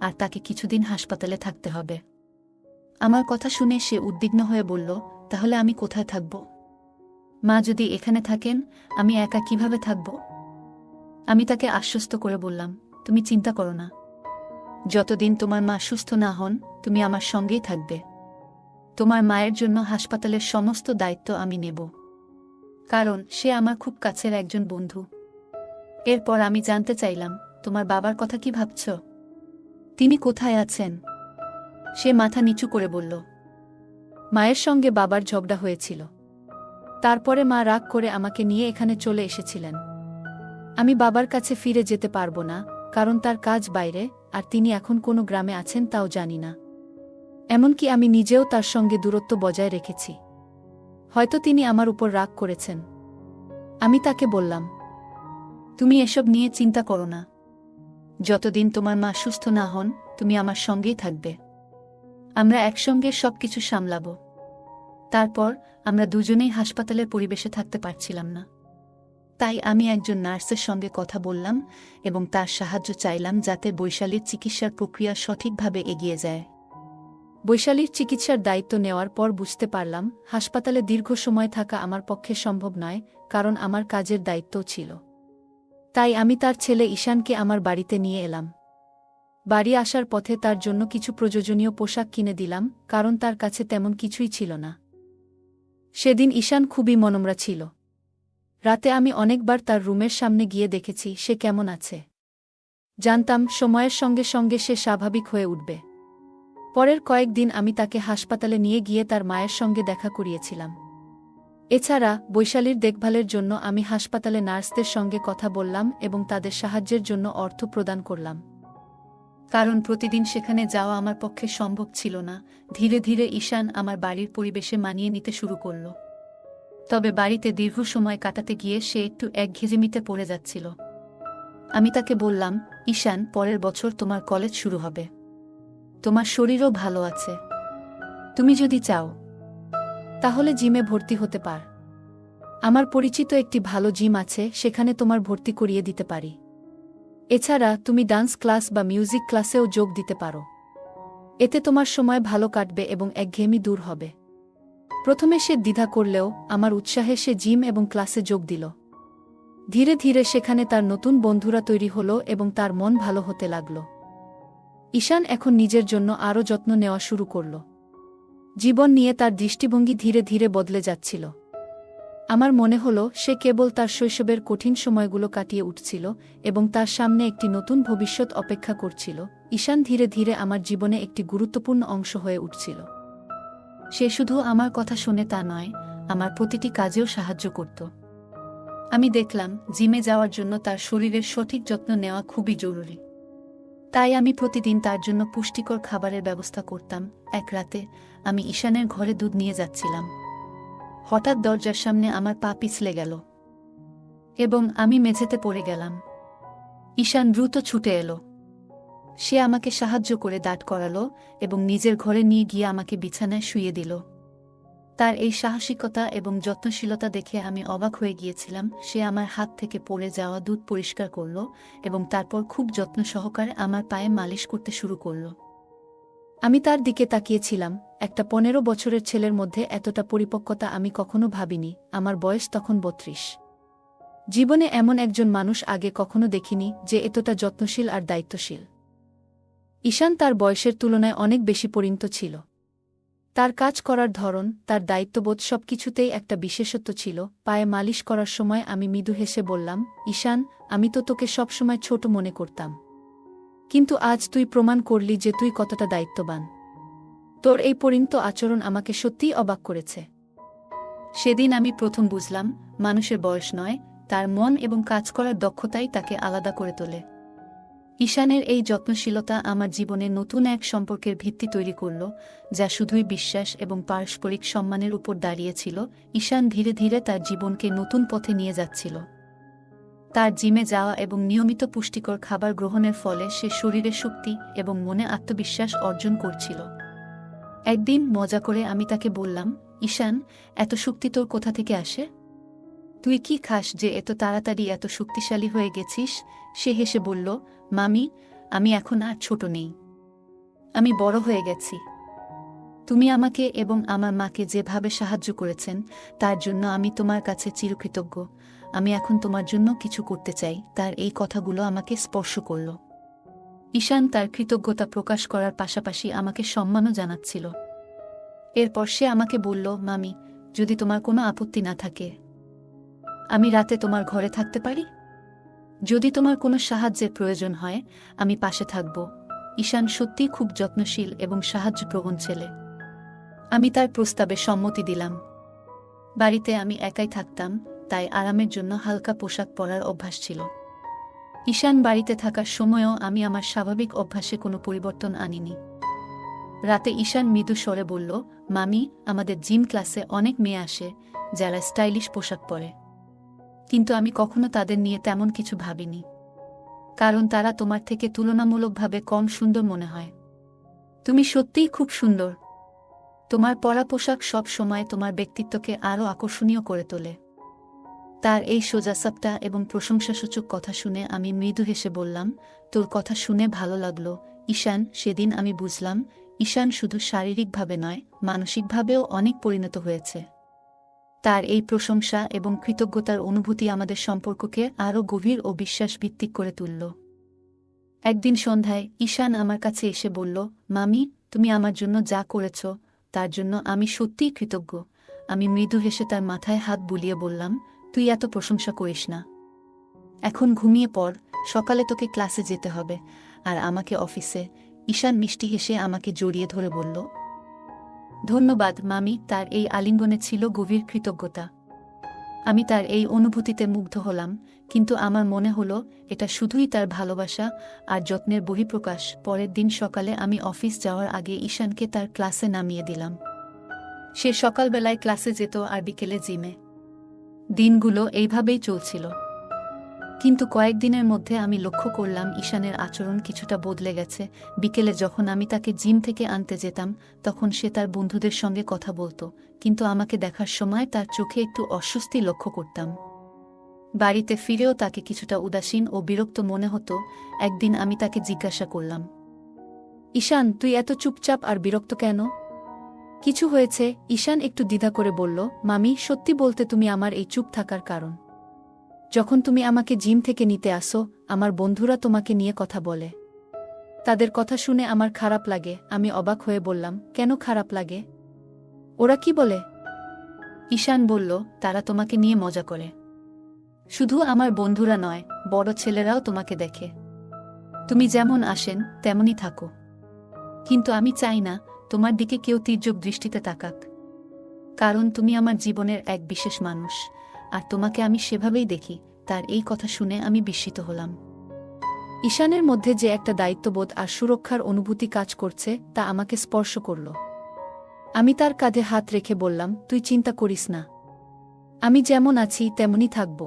আর তাকে কিছুদিন হাসপাতালে থাকতে হবে। আমার কথা শুনে সে উদ্বিগ্ন হয়ে বলল, তাহলে আমি কোথায় থাকব? মা যদি এখানে থাকেন, আমি একা কিভাবে থাকব? আমি তাকে আশ্বস্ত করে বললাম, তুমি চিন্তা করো না, যতদিন তোমার মা সুস্থ না হন তুমি আমার সঙ্গেই থাকবে। তোমার মায়ের জন্য হাসপাতালের সমস্ত দায়িত্ব আমি নেব, কারণ সে আমার খুব কাছের একজন বন্ধু। এরপর আমি জানতে চাইলাম, তোমার বাবার কথা কি ভাবছ? তিনি কোথায় আছেন? সে মাথা নিচু করে বলল, মায়ের সঙ্গে বাবার ঝগড়া হয়েছিল, তারপরে মা রাগ করে আমাকে নিয়ে এখানে চলে এসেছিলেন। আমি বাবার কাছে ফিরে যেতে পারবো না, কারণ তার কাজ বাইরে, আর তিনি এখন কোনো গ্রামে আছেন তাও জানি না। এমনকি আমি নিজেও তার সঙ্গে দূরত্ব বজায় রেখেছি। হয়তো তিনি আমার উপর রাগ করেছেন। আমি তাকে বললাম, তুমি এসব নিয়ে চিন্তা করো না, যতদিন তোমার মা সুস্থ না হন তুমি আমার সঙ্গেই থাকবে। আমরা একসঙ্গে সবকিছু সামলাব। তারপর আমরা দুজনেই হাসপাতালের পরিবেশে থাকতে পারছিলাম না, তাই আমি একজন নার্সের সঙ্গে কথা বললাম এবং তার সাহায্য চাইলাম যাতে বৈশালীর চিকিৎসার প্রক্রিয়া সঠিকভাবে এগিয়ে যায়। বৈশালীর চিকিৎসার দায়িত্ব নেওয়ার পর বুঝতে পারলাম হাসপাতালে দীর্ঘ সময় থাকা আমার পক্ষে সম্ভব নয়, কারণ আমার কাজের দায়িত্বও ছিল। তাই আমি তার ছেলে ঈশানকে আমার বাড়িতে নিয়ে এলাম। বাড়ি আসার পথে তার জন্য কিছু প্রয়োজনীয় পোশাক কিনে দিলাম, কারণ তার কাছে তেমন কিছুই ছিল না। সেদিন ঈশান খুবই মনমরা ছিল। রাতে আমি অনেকবার তার রুমের সামনে গিয়ে দেখেছি সে কেমন আছে। জানতাম সময়ের সঙ্গে সঙ্গে সে স্বাভাবিক হয়ে উঠবে। পরের কয়েকদিন আমি তাকে হাসপাতালে নিয়ে গিয়ে তার মায়ের সঙ্গে দেখা করিয়েছিলাম। এছাড়া বৈশালীর দেখভালের জন্য আমি হাসপাতালে নার্সদের সঙ্গে কথা বললাম এবং তাদের সাহায্যের জন্য অর্থ প্রদান করলাম, কারণ প্রতিদিন সেখানে যাওয়া আমার পক্ষে সম্ভব ছিল না। ধীরে ধীরে ঈশান আমার বাড়ির পরিবেশে মানিয়ে নিতে শুরু করল। তবে বাড়িতে দীর্ঘ সময় কাটাতে গিয়ে সে একটু একঘেয়েমিতে পড়ে যাচ্ছিল। আমি তাকে বললাম, ঈশান, পরের বছর তোমার কলেজ শুরু হবে, তোমার শরীরও ভালো আছে, তুমি যদি চাও তাহলে জিমে ভর্তি হতে পার। আমার পরিচিত একটি ভালো জিম আছে, সেখানে তোমার ভর্তি করিয়ে দিতে পারি। এছাড়া তুমি ডান্স ক্লাস বা মিউজিক ক্লাসেও যোগ দিতে পারো। এতে তোমার সময় ভালো কাটবে এবং একঘেয়েমি দূর হবে। প্রথমে সে দ্বিধা করলেও আমার উৎসাহে সে জিম এবং ক্লাসে যোগ দিল। ধীরে ধীরে সেখানে তার নতুন বন্ধুরা তৈরি হলো এবং তার মন ভালো হতে লাগল। ঈশান এখন নিজের জন্য আরও যত্ন নেওয়া শুরু করল। জীবন নিয়ে তার দৃষ্টিভঙ্গি ধীরে ধীরে বদলে যাচ্ছিল। আমার মনে হলো সে কেবল তার শৈশবের কঠিন সময়গুলো কাটিয়ে উঠছিল এবং তার সামনে একটি নতুন ভবিষ্যৎ অপেক্ষা করছিল। ঈশান ধীরে ধীরে আমার জীবনে একটি গুরুত্বপূর্ণ অংশ হয়ে উঠছিল। সে শুধু আমার কথা শুনে তা নয়, আমার প্রতিটি কাজেও সাহায্য করত। আমি দেখলাম জিমে যাওয়ার জন্য তার শরীরের সঠিক যত্ন নেওয়া খুবই জরুরি। তাই আমি প্রতিদিন তার জন্য পুষ্টিকর খাবারের ব্যবস্থা করতাম। এক রাতে আমি ঈশানের ঘরে দুধ নিয়ে যাচ্ছিলাম। হঠাৎ দরজার সামনে আমার পা পিছলে গেল এবং আমি মেঝেতে পড়ে গেলাম। ঈশান দ্রুত ছুটে এলো। সে আমাকে সাহায্য করে দাঁড় করালো এবং নিজের ঘরে নিয়ে গিয়ে আমাকে বিছানায় শুইয়ে দিল। তার এই সাহসিকতা এবং যত্নশীলতা দেখে আমি অবাক হয়ে গিয়েছিলাম। সে আমার হাত থেকে পড়ে যাওয়া দুধ পরিষ্কার করল এবং তারপর খুব যত্ন সহকারে আমার পায়ে মালিশ করতে শুরু করল। আমি তার দিকে তাকিয়েছিলাম। একটা 15 বছরের ছেলের মধ্যে এতটা পরিপক্কতা আমি কখনো ভাবিনি। আমার বয়স তখন 32। জীবনে এমন একজন মানুষ আগে কখনো দেখিনি যে এতটা যত্নশীল আর দায়িত্বশীল। ঈশান তার বয়সের তুলনায় অনেক বেশি পরিণত ছিল। তার কাজ করার ধরন, তার দায়িত্ববোধ সবকিছুতেই একটা বিশেষত্ব ছিল। পায়ে মালিশ করার সময় আমি মৃদু হেসে বললাম, ঈশান, আমি তো তোকে সবসময় ছোট মনে করতাম, কিন্তু আজ তুই প্রমাণ করলি যে তুই কতটা দায়িত্ববান। তোর এই পরিণত আচরণ আমাকে সত্যিই অবাক করেছে। সেদিন আমি প্রথম বুঝলাম, মানুষের বয়স নয়, তার মন এবং কাজ করার দক্ষতাই তাকে আলাদা করে তোলে। ঈশানের এই যত্নশীলতা আমার জীবনে নতুন এক সম্পর্কের ভিত্তি তৈরি করল, যা শুধুই বিশ্বাস এবং পারস্পরিক সম্মানের উপর দাঁড়িয়েছিল। ঈশান ধীরে ধীরে তার জীবনকে নতুন পথে নিয়ে যাচ্ছিল। তার জিমে যাওয়া এবং নিয়মিত পুষ্টিকর খাবার গ্রহণের ফলে সে শরীরে শক্তি এবং মনে আত্মবিশ্বাস অর্জন করছিল। একদিন মজা করে আমি তাকে বললাম, ঈশান, এত শক্তি তোর কোথা থেকে আসে? তুই কি খাস যে এত তাড়াতাড়ি এত শক্তিশালী হয়ে গেছিস? সে হেসে বলল, মামি, আমি এখন আর ছোট নেই, আমি বড় হয়ে গেছি। তুমি আমাকে এবং আমার মাকে যেভাবে সাহায্য করেছেন তার জন্য আমি তোমার কাছে চিরকৃতজ্ঞ। আমি এখন তোমার জন্য কিছু করতে চাই। তার এই কথাগুলো আমাকে স্পর্শ করল। ঈশান তার কৃতজ্ঞতা প্রকাশ করার পাশাপাশি আমাকে সম্মানও জানাচ্ছিল। এরপর সে আমাকে বলল, মামি, যদি তোমার কোনো আপত্তি না থাকে, আমি রাতে তোমার ঘরে থাকতে পারি? যদি তোমার কোনো সাহায্যের প্রয়োজন হয়, আমি পাশে থাকব। ঈশান সত্যিই খুব যত্নশীল এবং সাহায্যপ্রবণ ছেলে। আমি তার প্রস্তাবে সম্মতি দিলাম। বাড়িতে আমি একাই থাকতাম, তাই আরামের জন্য হালকা পোশাক পরার অভ্যাস ছিল। ঈশান বাড়িতে থাকার সময়ও আমি আমার স্বাভাবিক অভ্যাসে কোনো পরিবর্তন আনিনি। রাতে ঈশান মৃদু স্বরে বলল, মামি, আমাদের জিম ক্লাসে অনেক মেয়ে আসে যারা স্টাইলিশ পোশাক পরে, কিন্তু আমি কখনো তাদের নিয়ে তেমন কিছু ভাবিনি, কারণ তারা তোমার থেকে তুলনামূলকভাবে কম সুন্দর মনে হয়। তুমি সত্যিই খুব সুন্দর। তোমার পরা পোশাক সব সময় তোমার ব্যক্তিত্বকে আরও আকর্ষণীয় করে তোলে। তার এই সোজাসাপটা এবং প্রশংসাসূচক কথা শুনে আমি মৃদু হেসে বললাম, তোর কথা শুনে ভালো লাগলো ঈশান। সেদিন আমি বুঝলাম, ঈশান শুধু শারীরিকভাবে নয়, মানসিকভাবেও অনেক পরিণত হয়েছে। তার এই প্রশংসা এবং কৃতজ্ঞতার অনুভূতি আমাদের সম্পর্ককে আরও গভীর ও বিশ্বাসভিত্তিক করে তুলল। একদিন সন্ধ্যায় ঈশান আমার কাছে এসে বলল, মামি, তুমি আমার জন্য যা করেছ তার জন্য আমি সত্যিই কৃতজ্ঞ। আমি মৃদু হেসে তার মাথায় হাত বুলিয়ে বললাম, তুই এত প্রশংসা করিস না। এখন ঘুমিয়ে পড়, সকালে তোকে ক্লাসে যেতে হবে, আর আমাকে অফিসে। ঈশান মিষ্টি হেসে আমাকে জড়িয়ে ধরে বলল, ধন্যবাদ মামি। তার এই আলিঙ্গনে ছিল গভীর কৃতজ্ঞতা। আমি তার এই অনুভূতিতে মুগ্ধ হলাম, কিন্তু আমার মনে হলো এটা শুধুই তার ভালোবাসা আর যত্নের বহিঃপ্রকাশ। পরের দিন সকালে আমি অফিস যাওয়ার আগে ঈশানকে তার ক্লাসে নামিয়ে দিলাম। সে সকালবেলায় ক্লাসে যেত আর বিকেলে জিমে। দিনগুলো এইভাবেই চলছিল। কিন্তু কয়েকদিনের মধ্যে আমি লক্ষ্য করলাম ঈশানের আচরণ কিছুটা বদলে গেছে। বিকেলে যখন আমি তাকে জিম থেকে আনতে যেতাম, তখন সে তার বন্ধুদের সঙ্গে কথা বলতো, কিন্তু আমাকে দেখার সময় তার চোখে একটু অস্বস্তি লক্ষ্য করতাম। বাড়িতে ফিরেও তাকে কিছুটা উদাসীন ও বিরক্ত মনে হতো। একদিন আমি তাকে জিজ্ঞাসা করলাম, ঈশান, তুই এত চুপচাপ আর বিরক্ত কেন? কিছু হয়েছে? ঈশান একটু দ্বিধা করে বলল, মামি, সত্যি বলতে তুমি আমার এই চুপ থাকার কারণ। যখন তুমি আমাকে জিম থেকে নিতে আসো, আমার বন্ধুরা তোমাকে নিয়ে কথা বলে। তাদের কথা শুনে আমার খারাপ লাগে। আমি অবাক হয়ে বললাম, কেন খারাপ লাগে? ওরা কি বলে? ঈশান বলল, তারা তোমাকে নিয়ে মজা করে। শুধু আমার বন্ধুরা নয়, বড় ছেলেরাও তোমাকে দেখে। তুমি যেমন আসেন তেমনই থাকো, কিন্তু আমি চাই না তোমার দিকে কেউ তির্যক দৃষ্টিতে তাকাক, কারণ তুমি আমার জীবনের এক বিশেষ মানুষ, আর তোমাকে আমি সেভাবেই দেখি। তার এই কথা শুনে আমি বিস্মিত হলাম। ঈশানের মধ্যে যে একটা দায়িত্ববোধ আর সুরক্ষার অনুভূতি কাজ করছে তা আমাকে স্পর্শ করল। আমি তার কাঁধে হাত রেখে বললাম, তুই চিন্তা করিস না, আমি যেমন আছি তেমনই থাকব।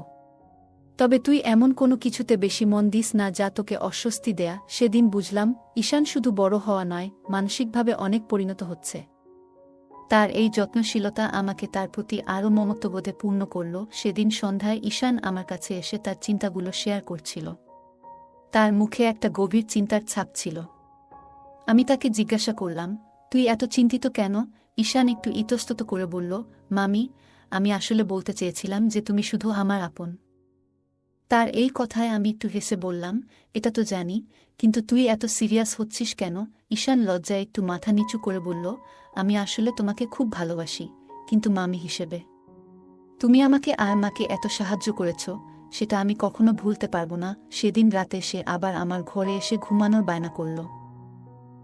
তবে তুই এমন কোনো কিছুতে বেশি মন দিস না যা তোকে অস্বস্তি দেয়া। সেদিন বুঝলাম, ঈশান শুধু বড় হওয়া নয়, মানসিকভাবে অনেক পরিণত হচ্ছে। তার এই যত্নশীলতা আমাকে তার প্রতি আরও মমত্ববোধে পূর্ণ করল। সেদিন সন্ধ্যায় ঈশান আমার কাছে এসে তার চিন্তাগুলো শেয়ার করছিল। তার মুখে একটা গভীর চিন্তার ছাপ ছিল। আমি তাকে জিজ্ঞাসা করলাম, তুই এত চিন্তিত কেন? ঈশান একটু ইতস্তত করে বলল, মামি, আমি আসলে বলতে চেয়েছিলাম যে তুমি শুধু আমার আপন। তার এই কথায় আমি একটু হেসে বললাম, এটা তো জানি, কিন্তু তুই এত সিরিয়াস হচ্ছিস কেন? ঈশান লজ্জায় একটু মাথা নিচু করে বলল, আমি আসলে তোমাকে খুব ভালোবাসি, কিন্তু মামি হিসেবে। তুমি আমাকে আর মাকে এত সাহায্য করেছ, সেটা আমি কখনো ভুলতে পারবো না। সেদিন রাতে সে আবার আমার ঘরে এসে ঘুমানোর বায়না করল।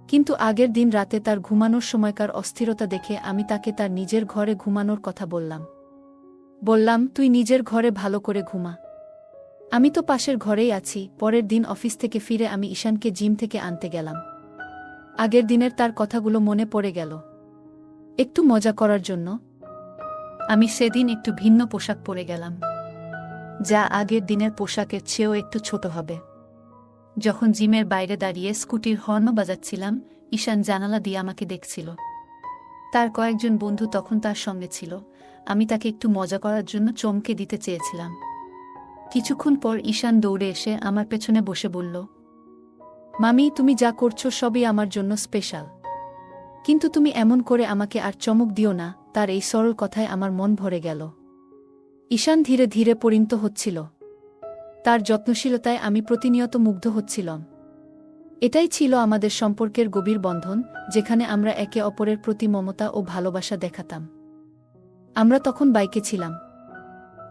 কিন্তু আগের দিন রাতে তার ঘুমানোর সময়কার অস্থিরতা দেখে আমি তাকে তার নিজের ঘরে ঘুমানোর কথা বললাম, তুই নিজের ঘরে ভালো করে ঘুমা, আমি তো পাশের ঘরেই আছি। পরের দিন অফিস থেকে ফিরে আমি ঈশানকে জিম থেকে আনতে গেলাম। আগের দিনের তার কথাগুলো মনে পড়ে গেল। একটু মজা করার জন্য আমি সেদিন একটু ভিন্ন পোশাক পরে গেলাম। যা আগের দিনের পোশাকের চেয়েও একটু ছোট হবে। যখন জিমের বাইরে দাঁড়িয়ে স্কুটির হর্ন বাজাচ্ছিলাম, ঈশান জানালা দিয়ে আমাকে দেখছিল। তার কয়েকজন বন্ধু তখন তার সঙ্গে ছিল। আমি তাকে একটু মজা করার জন্য চমকে দিতে চেয়েছিলাম। কিছুক্ষণ পর ঈশান দৌড়ে এসে আমার পেছনে বসে বলল, মামি, তুমি যা করছো সবই আমার জন্য স্পেশাল, কিন্তু তুমি এমন করে আমাকে আর চমক দিও না। তার এই সরল কথায় আমার মন ভরে গেল। ঈশান ধীরে ধীরে পরিণত হচ্ছিল। তার যত্নশীলতায় আমি প্রতিনিয়ত মুগ্ধ হচ্ছিলাম। এটাই ছিল আমাদের সম্পর্কের গভীর বন্ধন, যেখানে আমরা একে অপরের প্রতি মমতা ও ভালোবাসা দেখাতাম। আমরা তখন বাইকে ছিলাম।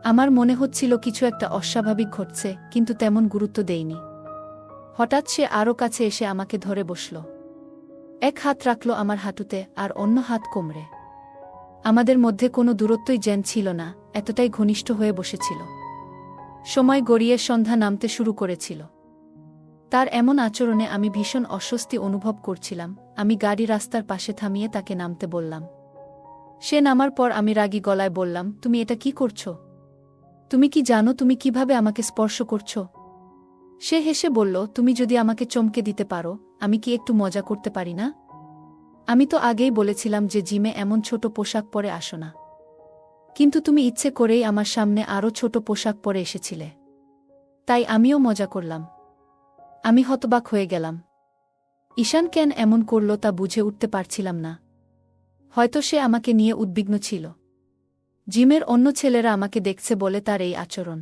আমার মনে হচ্ছিল কিছু একটা অস্বাভাবিক ঘটছে, কিন্তু তেমন গুরুত্ব দেইনি। হঠাৎ সে আরও কাছে এসে আমাকে ধরে বসল। এক হাত রাখল আমার হাঁটুতে আর অন্য হাত কোমরে। আমাদের মধ্যে কোনো দূরত্বই যেন ছিল না, এতটাই ঘনিষ্ঠ হয়ে বসেছিল। সময় গড়িয়ে সন্ধ্যা নামতে শুরু করেছিল। তার এমন আচরণে আমি ভীষণ অস্বস্তি অনুভব করছিলাম। আমি গাড়ি রাস্তার পাশে থামিয়ে তাকে নামতে বললাম। সে নামার পর আমি রাগী গলায় বললাম, তুমি এটা কি করছো? তুমি কি জানো তুমি কিভাবে আমাকে স্পর্শ করছো? সে হেসে বলল, তুমি যদি আমাকে চমকে দিতে পারো, আমি কি একটু মজা করতে পারি না? আমি তো আগেই বলেছিলাম যে জিমে এমন ছোট পোশাক পরে আসো না, কিন্তু তুমি ইচ্ছে করেই আমার সামনে আরও ছোট পোশাক পরে এসেছিলে, তাই আমিও মজা করলাম। আমি হতবাক হয়ে গেলাম। ঈশান কেন এমন করল তা বুঝে উঠতে পারছিলাম না। হয়তো সে আমাকে নিয়ে উদ্বিগ্ন ছিল। জিমের অন্য ছেলেরা আমাকে দেখছে বলে তার এই আচরণ।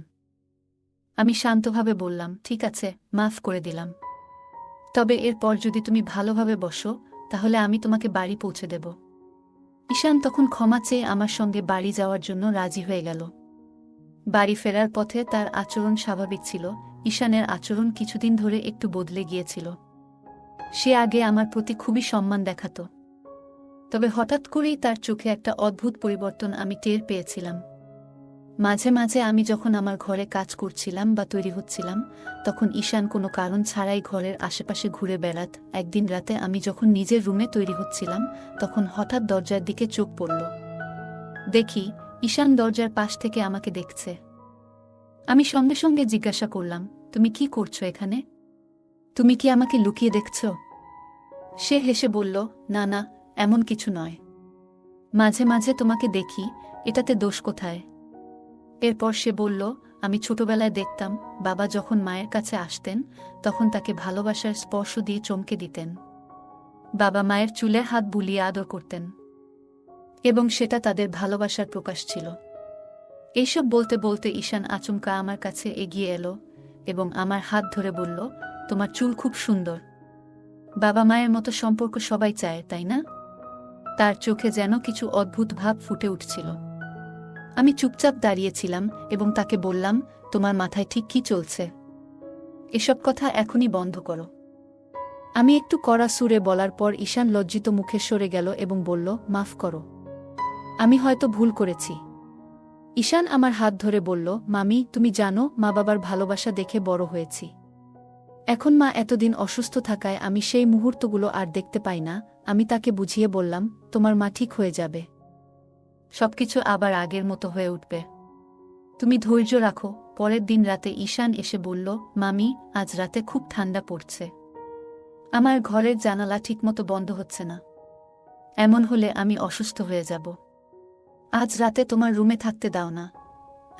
আমি শান্তভাবে বললাম, ঠিক আছে, মাফ করে দিলাম। তবে এরপর যদি তুমি ভালোভাবে বসো, তাহলে আমি তোমাকে বাড়ি পৌঁছে দেব। ঈশান তখন ক্ষমা চেয়ে আমার সঙ্গে বাড়ি যাওয়ার জন্য রাজি হয়ে গেল। বাড়ি ফেরার পথে তার আচরণ স্বাভাবিক ছিল। ঈশানের আচরণ কিছুদিন ধরে একটু বদলে গিয়েছিল। সে আগে আমার প্রতি খুবই সম্মান দেখাত, তবে হঠাৎ করেই তার চোখে একটা অদ্ভুত পরিবর্তন আমি টের পেয়েছিলাম। মাঝে মাঝে আমি যখন আমার ঘরে কাজ করছিলাম বা তৈরি হচ্ছিলাম, তখন ঈশান কোনো কারণ ছাড়াই ঘরের আশেপাশে ঘুরে বেড়াত। একদিন রাতে আমি যখন নিজের রুমে তৈরি হচ্ছিলাম, তখন হঠাৎ দরজার দিকে চোখ পড়ল। দেখি ঈশান দরজার পাশ থেকে আমাকে দেখছে। আমি সঙ্গে সঙ্গে জিজ্ঞাসা করলাম, তুমি কি করছো এখানে? তুমি কি আমাকে লুকিয়ে দেখছ? সে হেসে বলল, না না, এমন কিছু নয়। মাঝে মাঝে তোমাকে দেখি, এটাতে দোষ কোথায়? এরপর সে বলল, আমি ছোটবেলায় দেখতাম বাবা যখন মায়ের কাছে আসতেন, তখন তাকে ভালোবাসার স্পর্শ দিয়ে চমকে দিতেন। বাবা মায়ের চুলে হাত বুলিয়ে আদর করতেন, এবং সেটা তাদের ভালোবাসার প্রকাশ ছিল। এইসব বলতে বলতে ঈশান আচমকা আমার কাছে এগিয়ে এলো এবং আমার হাত ধরে বলল, তোমার চুল খুব সুন্দর। বাবা মায়ের মতো সম্পর্ক সবাই চায়, তাই না? তার চোখে যেন কিছু অদ্ভুত ভাব ফুটে উঠছিল। আমি চুপচাপ দাঁড়িয়েছিলাম এবং তাকে বললাম, তোমার মাথায় ঠিক কি চলছে? এসব কথা এখনই বন্ধ করো। আমি একটু কড়া সুরে বলার পর ঈশান লজ্জিত মুখে সরে গেল এবং বলল, মাফ করো, আমি হয়তো ভুল করেছি। ঈশান আমার হাত ধরে বলল, মামি, তুমি জানো মা বাবার ভালোবাসা দেখে বড় হয়েছি। এখন মা এতদিন অসুস্থ থাকায় আমি সেই মুহূর্তগুলো আর দেখতে পাই না। আমি তাকে বুঝিয়ে বললাম, তোমার মা ঠিক হয়ে যাবে, সবকিছু আবার আগের মতো হয়ে উঠবে, তুমি ধৈর্য রাখো। পরের দিন রাতে ঈশান এসে বলল, মামি, আজ রাতে খুব ঠান্ডা পড়ছে। আমার ঘরের জানালা ঠিকমতো বন্ধ হচ্ছে না। এমন হলে আমি অসুস্থ হয়ে যাব। আজ রাতে তোমার রুমে থাকতে দাও না।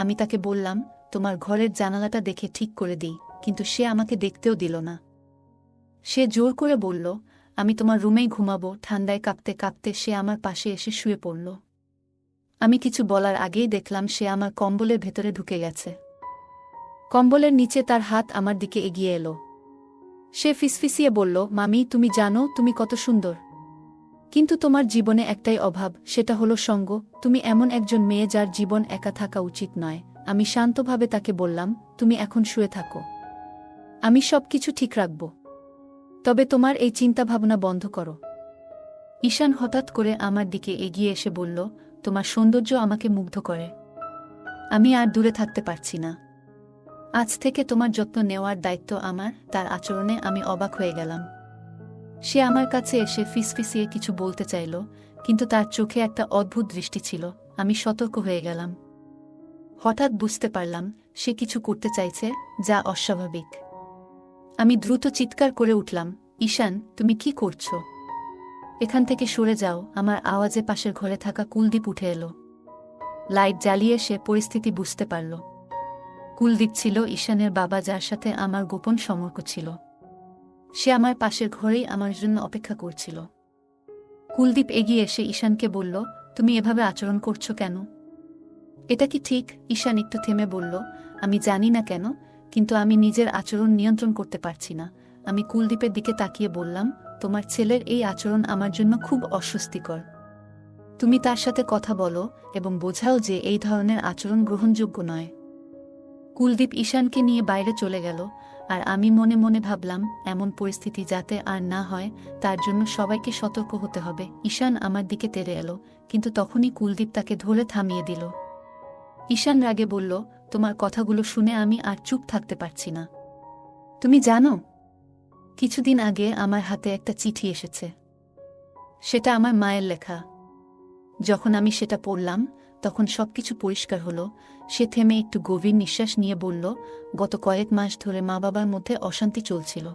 আমি তাকে বললাম, তোমার ঘরের জানালাটা দেখে ঠিক করে দিই, কিন্তু সে আমাকে দেখতেও দিল না। সে জোর করে বলল, আমি তোমার রুমেই ঘুমাবো। ঠান্ডায় কাঁপতে কাঁপতে সে আমার পাশে এসে শুয়ে পড়ল। আমি কিছু বলার আগেই দেখলাম সে আমার কম্বলের ভেতরে ঢুকে গেছে। কম্বলের নিচে তার হাত আমার দিকে এগিয়ে এলো। সে ফিসফিসিয়ে বলল, মামি, তুমি জানো তুমি কত সুন্দর, কিন্তু তোমার জীবনে একটাই অভাব, সেটা হলো সঙ্গ। তুমি এমন একজন মেয়ে যার জীবন একা থাকা উচিত নয়। আমি শান্তভাবে তাকে বললাম, তুমি এখন শুয়ে থাকো, আমি সবকিছু ঠিক রাখব, তবে তোমার এই চিন্তাভাবনা বন্ধ করো। ঈশান হঠাৎ করে আমার দিকে এগিয়ে এসে বলল, তোমার সৌন্দর্য আমাকে মুগ্ধ করে, আমি আর দূরে থাকতে পারছি না। আজ থেকে তোমার যত্ন নেওয়ার দায়িত্ব আমার। তার আচরণে আমি অবাক হয়ে গেলাম। সে আমার কাছে এসে ফিসফিসিয়ে কিছু বলতে চাইল, কিন্তু তার চোখে একটা অদ্ভুত দৃষ্টি ছিল। আমি সতর্ক হয়ে গেলাম। হঠাৎ বুঝতে পারলাম সে কিছু করতে চাইছে, যা অস্বাভাবিক। আমি দ্রুত চিৎকার করে উঠলাম, ঈশান, তুমি কি করছো? এখান থেকে সরে যাও। আমার আওয়াজে পাশের ঘরে থাকা কুলদীপ উঠে এলো। লাইট জ্বালিয়ে সে পরিস্থিতি বুঝতে পারল। কুলদীপ ছিল ঈশানের বাবা, যার সাথে আমার গোপন সম্পর্ক ছিল। সে আমার পাশের ঘরেই আমার জন্য অপেক্ষা করছিল। কুলদীপ এগিয়ে এসে ঈশানকে বলল, তুমি এভাবে আচরণ করছো কেন? এটা কি ঠিক? ঈশান একটু থেমে বলল, আমি জানি না কেন, কিন্তু আমি নিজের আচরণ নিয়ন্ত্রণ করতে পারছি না। আমি কুলদীপের দিকে তাকিয়ে বললাম, তোমার ছেলের এই আচরণ আমার জন্য খুব অস্বস্তিকর। তুমি তার সাথে কথা বলো এবং বোঝাও যে এই ধরনের আচরণ গ্রহণযোগ্য নয়। কুলদীপ ঈশানকে নিয়ে বাইরে চলে গেল, আর আমি মনে মনে ভাবলাম, এমন পরিস্থিতি যাতে আর না হয় তার জন্য সবাইকে সতর্ক হতে হবে। ঈশান আমার দিকে তেড়ে এলো, কিন্তু তখনই কুলদীপ তাকে ধরে থামিয়ে দিল। ঈশান রাগে বলল, তোমার কথাগুলো শুনে আমি আর চুপ থাকতে পারছি না। তুমি জানো, কিছুদিন আগে আমার হাতে একটা চিঠি এসেছে। সেটা আমার মায়ের লেখা। যখন আমি সেটা পড়লাম, তখন সবকিছু পরিষ্কার হলো। সে থেমে একটু গভীর নিঃশ্বাস নিয়ে বলল, গত কয়েক মাস ধরে মা বাবার মধ্যে অশান্তি চলছিল।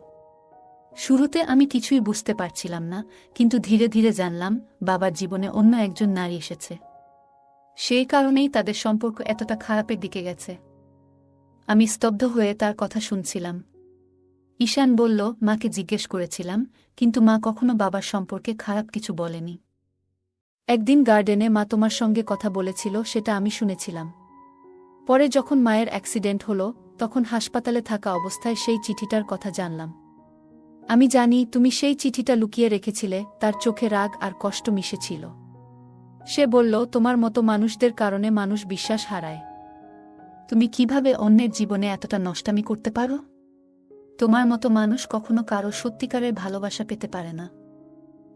শুরুতে আমি কিছুই বুঝতে পারছিলাম না, কিন্তু ধীরে ধীরে জানলাম বাবার জীবনে অন্য একজন নারী এসেছে। সেই কারণেই তাদের সম্পর্ক এতটা খারাপের দিকে গেছে। আমি স্তব্ধ হয়ে তার কথা শুনছিলাম। ঈশান বলল, মাকে জিজ্ঞেস করেছিলাম, কিন্তু মা কখনো বাবার সম্পর্কে খারাপ কিছু বলেনি। একদিন গার্ডেনে মা তোমার সঙ্গে কথা বলেছিল, সেটা আমি শুনেছিলাম। পরে যখন মায়ের অ্যাক্সিডেন্ট হলো, তখন হাসপাতালে থাকা অবস্থায় সেই চিঠিটার কথা জানলাম। আমি জানি তুমি সেই চিঠিটা লুকিয়ে রেখেছিলে। তার চোখে রাগ আর কষ্ট মিশেছিল। সে বলল, তোমার মতো মানুষদের কারণে মানুষ বিশ্বাস হারায়। তুমি কিভাবে অন্যের জীবনে এতটা নষ্টামি করতে পারো? তোমার মতো মানুষ কখনো কারো সত্যিকারের ভালোবাসা পেতে পারে না।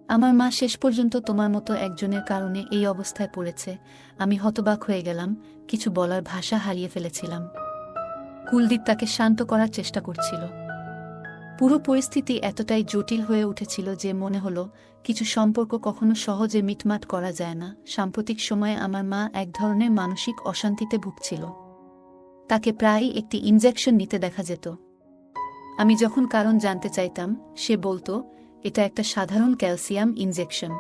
আমার মা শেষ পর্যন্ত তোমার মতো একজনের কারণে এই অবস্থায় পড়েছে। আমি হতবাক হয়ে গেলাম, কিছু বলার ভাষা হারিয়ে ফেলেছিলাম। কুলদীপ তাকে শান্ত করার চেষ্টা করছিল। পুরো পরিস্থিতি এতটাই জটিল হয়ে উঠেছিল যে মনে হলো কিছু সম্পর্ক কখনো সহজে মিটমাট করা যায় না। সাম্প্রতিক সময়ে আমার মা এক ধরনের মানসিক অশান্তিতে ভুগছিল। তাকে প্রায়ই একটি ইনজেকশন নিতে দেখা যেত। আমি যখন কারণ জানতে চাইতাম, সে বলতো এটা একটা সাধারণ ক্যালসিয়াম ইনজেকশন।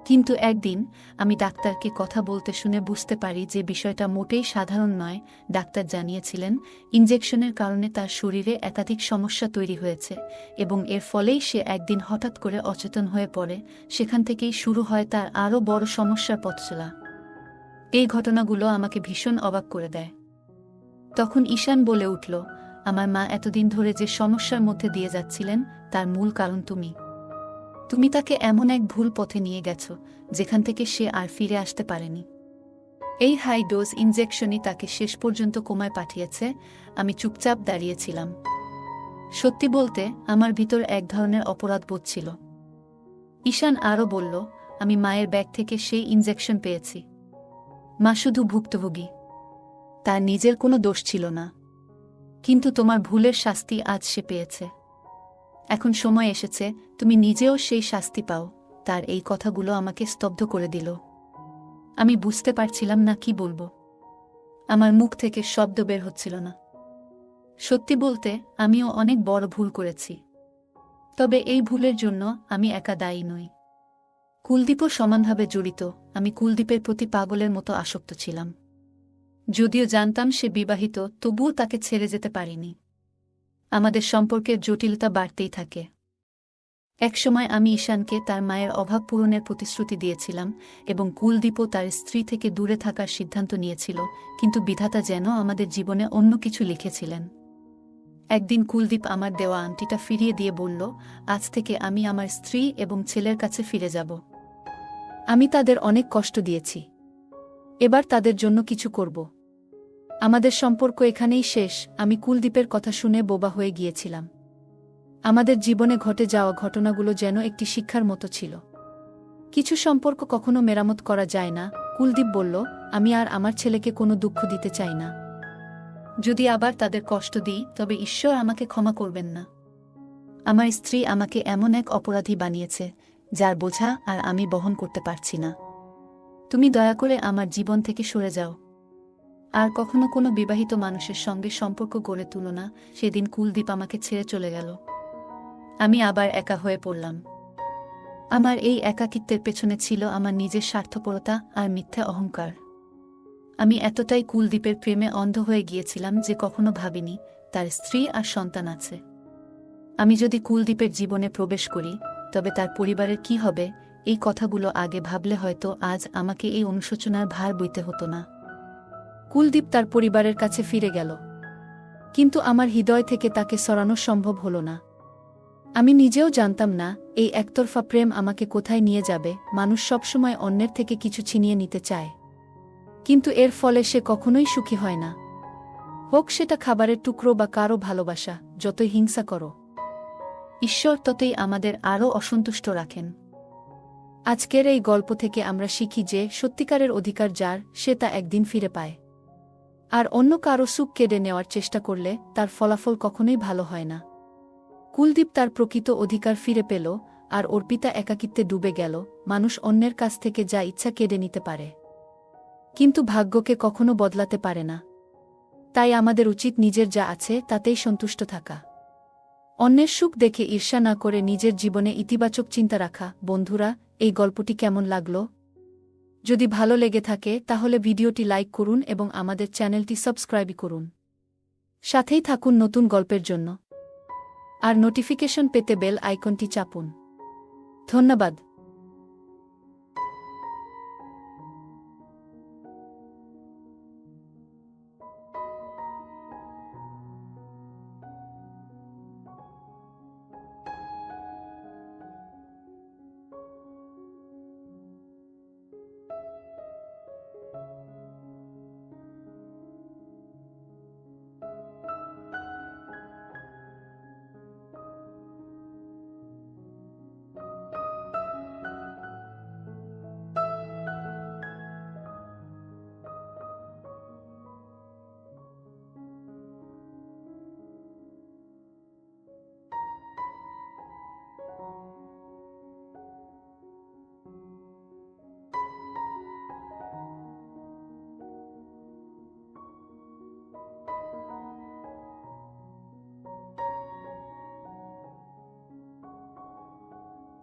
কিন্তু একদিন আমি ডাক্তারকে কথা বলতে শুনে বুঝতে পারি যে বিষয়টা মোটেই সাধারণ নয়। ডাক্তার জানিয়েছিলেন, ইনজেকশনের কারণে তার শরীরে একাধিক সমস্যা তৈরি হয়েছে এবং এর ফলেই সে একদিন হঠাৎ করে অচেতন হয়ে পড়ে। সেখান থেকেই শুরু হয় তার আরও বড় সমস্যার পথ চলা। এই ঘটনাগুলো আমাকে ভীষণ অবাক করে দেয়। তখন ঈশান বলে উঠল, আমার মা এতদিন ধরে যে সমস্যার মধ্যে দিয়ে যাচ্ছিলেন, তার মূল কারণ তুমি। তুমি তাকে এমন এক ভুল পথে নিয়ে গেছ, যেখান থেকে সে আর ফিরে আসতে পারেনি। এই হাই ডোজ ইনজেকশনই তাকে শেষ পর্যন্ত কোমায় পাঠিয়েছে। আমি চুপচাপ দাঁড়িয়েছিলাম। সত্যি বলতে, আমার ভিতর এক ধরনের অপরাধ বোধ ছিল। ঈশান আরও বলল, আমি মায়ের ব্যাগ থেকে সেই ইনজেকশন পেয়েছি। মা শুধু ভুক্তভোগী, তার নিজের কোনো দোষ ছিল না। কিন্তু তোমার ভুলের শাস্তি আজ সে পেয়েছে। এখন সময় এসেছে তুমি নিজেও সেই শাস্তি পাও। তার এই কথাগুলো আমাকে স্তব্ধ করে দিল। আমি বুঝতে পারছিলাম না কি বলবো। আমার মুখ থেকে শব্দ বের হচ্ছিল না। সত্যি বলতে, আমিও অনেক বড় ভুল করেছি। তবে এই ভুলের জন্য আমি একা দায়ী নই। কুলদীপও সমানভাবে জড়িত। আমি কুলদীপের প্রতি পাগলের মতো আসক্ত ছিলাম। যদিও জানতাম সে বিবাহিত, তবুও তাকে ছেড়ে যেতে পারিনি। আমাদের সম্পর্কের জটিলতা বাড়তেই থাকে। একসময় আমি ঈশানকে তার মায়ের অভাব পূরণের প্রতিশ্রুতি দিয়েছিলাম এবং কুলদীপও তার স্ত্রী থেকে দূরে থাকার সিদ্ধান্ত নিয়েছিল, কিন্তু বিধাতা যেন আমাদের জীবনে অন্য কিছু লিখেছিলেন। একদিন কুলদীপ আমার দেওয়া আংটিটা ফিরিয়ে দিয়ে বলল, আজ থেকে আমি আমার স্ত্রী এবং ছেলের কাছে ফিরে যাব। আমি তাদের অনেক কষ্ট দিয়েছি, এবার তাদের জন্য কিছু করব। আমাদের সম্পর্ক এখানেই শেষ। আমি কুলদীপের কথা শুনে বোবা হয়ে গিয়েছিলাম। আমাদের জীবনে ঘটে যাওয়া ঘটনাগুলো যেন একটি শিক্ষার মতো ছিল। কিছু সম্পর্ক কখনো মেরামত করা যায় না। কুলদীপ বলল, আমি আর আমার ছেলেকে কোনো দুঃখ দিতে চাই না। যদি আবার তাদের কষ্ট দিই, তবে ঈশ্বর আমাকে ক্ষমা করবেন না। আমার স্ত্রী আমাকে এমন এক অপরাধী বানিয়েছে, যার বোঝা আর আমি বহন করতে পারছি না। তুমি দয়া করে আমার জীবন থেকে সরে যাও। আর কখনো কোনো বিবাহিত মানুষের সঙ্গে সম্পর্ক গড়ে তুলো না। সেদিন কুলদীপ আমাকে ছেড়ে চলে গেল। আমি আবার একা হয়ে পড়লাম। আমার এই একাকিত্বের পেছনে ছিল আমার নিজের স্বার্থপরতা আর মিথ্যা অহংকার। আমি এতটাই কুলদীপের প্রেমে অন্ধ হয়ে গিয়েছিলাম যে কখনো ভাবিনি তার স্ত্রী আর সন্তান আছে। আমি যদি কুলদীপের জীবনে প্রবেশ করি তবে তার পরিবারের কি হবে, এই কথাগুলো আগে ভাবলে হয়তো আজ আমাকে এই অনুশোচনার ভার বইতে হতো না। কুলদীপ তার পরিবারের কাছে ফিরে গেল, কিন্তু আমার হৃদয় থেকে তাকে সরানো সম্ভব হলো না। আমি নিজেও জানতাম না এই একতরফা প্রেম আমাকে কোথায় নিয়ে যাবে। মানুষ সবসময় অন্যের থেকে কিছু ছিনিয়ে নিতে চায়, কিন্তু এর ফলে সে কখনোই সুখী হয় না। হোক সেটা খাবারের টুকরো বা কারো ভালোবাসা, যতই হিংসা করো, ঈশ্বর ততই আমাদের আরও অসন্তুষ্ট রাখেন। আজকের এই গল্প থেকে আমরা শিখি যে সত্যিকারের অধিকার যার, সে তা একদিন ফিরে পায়। আর অন্য কারো সুখ কেড়ে নেওয়ার চেষ্টা করলে তার ফলাফল কখনোই ভালো হয় না। কুলদীপ তার প্রকৃত অধিকার ফিরে পেল, আর অর্পিতা একাকিত্বে ডুবে গেল। মানুষ অন্যের কাছ থেকে যা ইচ্ছা কেড়ে নিতে পারে, কিন্তু ভাগ্যকে কখনো বদলাতে পারে না। তাই আমাদের উচিত নিজের যা আছে তাতেই সন্তুষ্ট থাকা। অন্যের সুখ দেখে ঈর্ষা না করে নিজের জীবনে ইতিবাচক চিন্তা রাখা। বন্ধুরা, এই গল্পটি কেমন লাগলো? যদি ভালো লেগে থাকে তাহলে ভিডিওটি লাইক করুন এবং আমাদের চ্যানেলটি সাবস্ক্রাইব করুন। সাথেই থাকুন নতুন গল্পের জন্য। আর নোটিফিকেশন পেতে বেল আইকনটি চাপুন। ধন্যবাদ।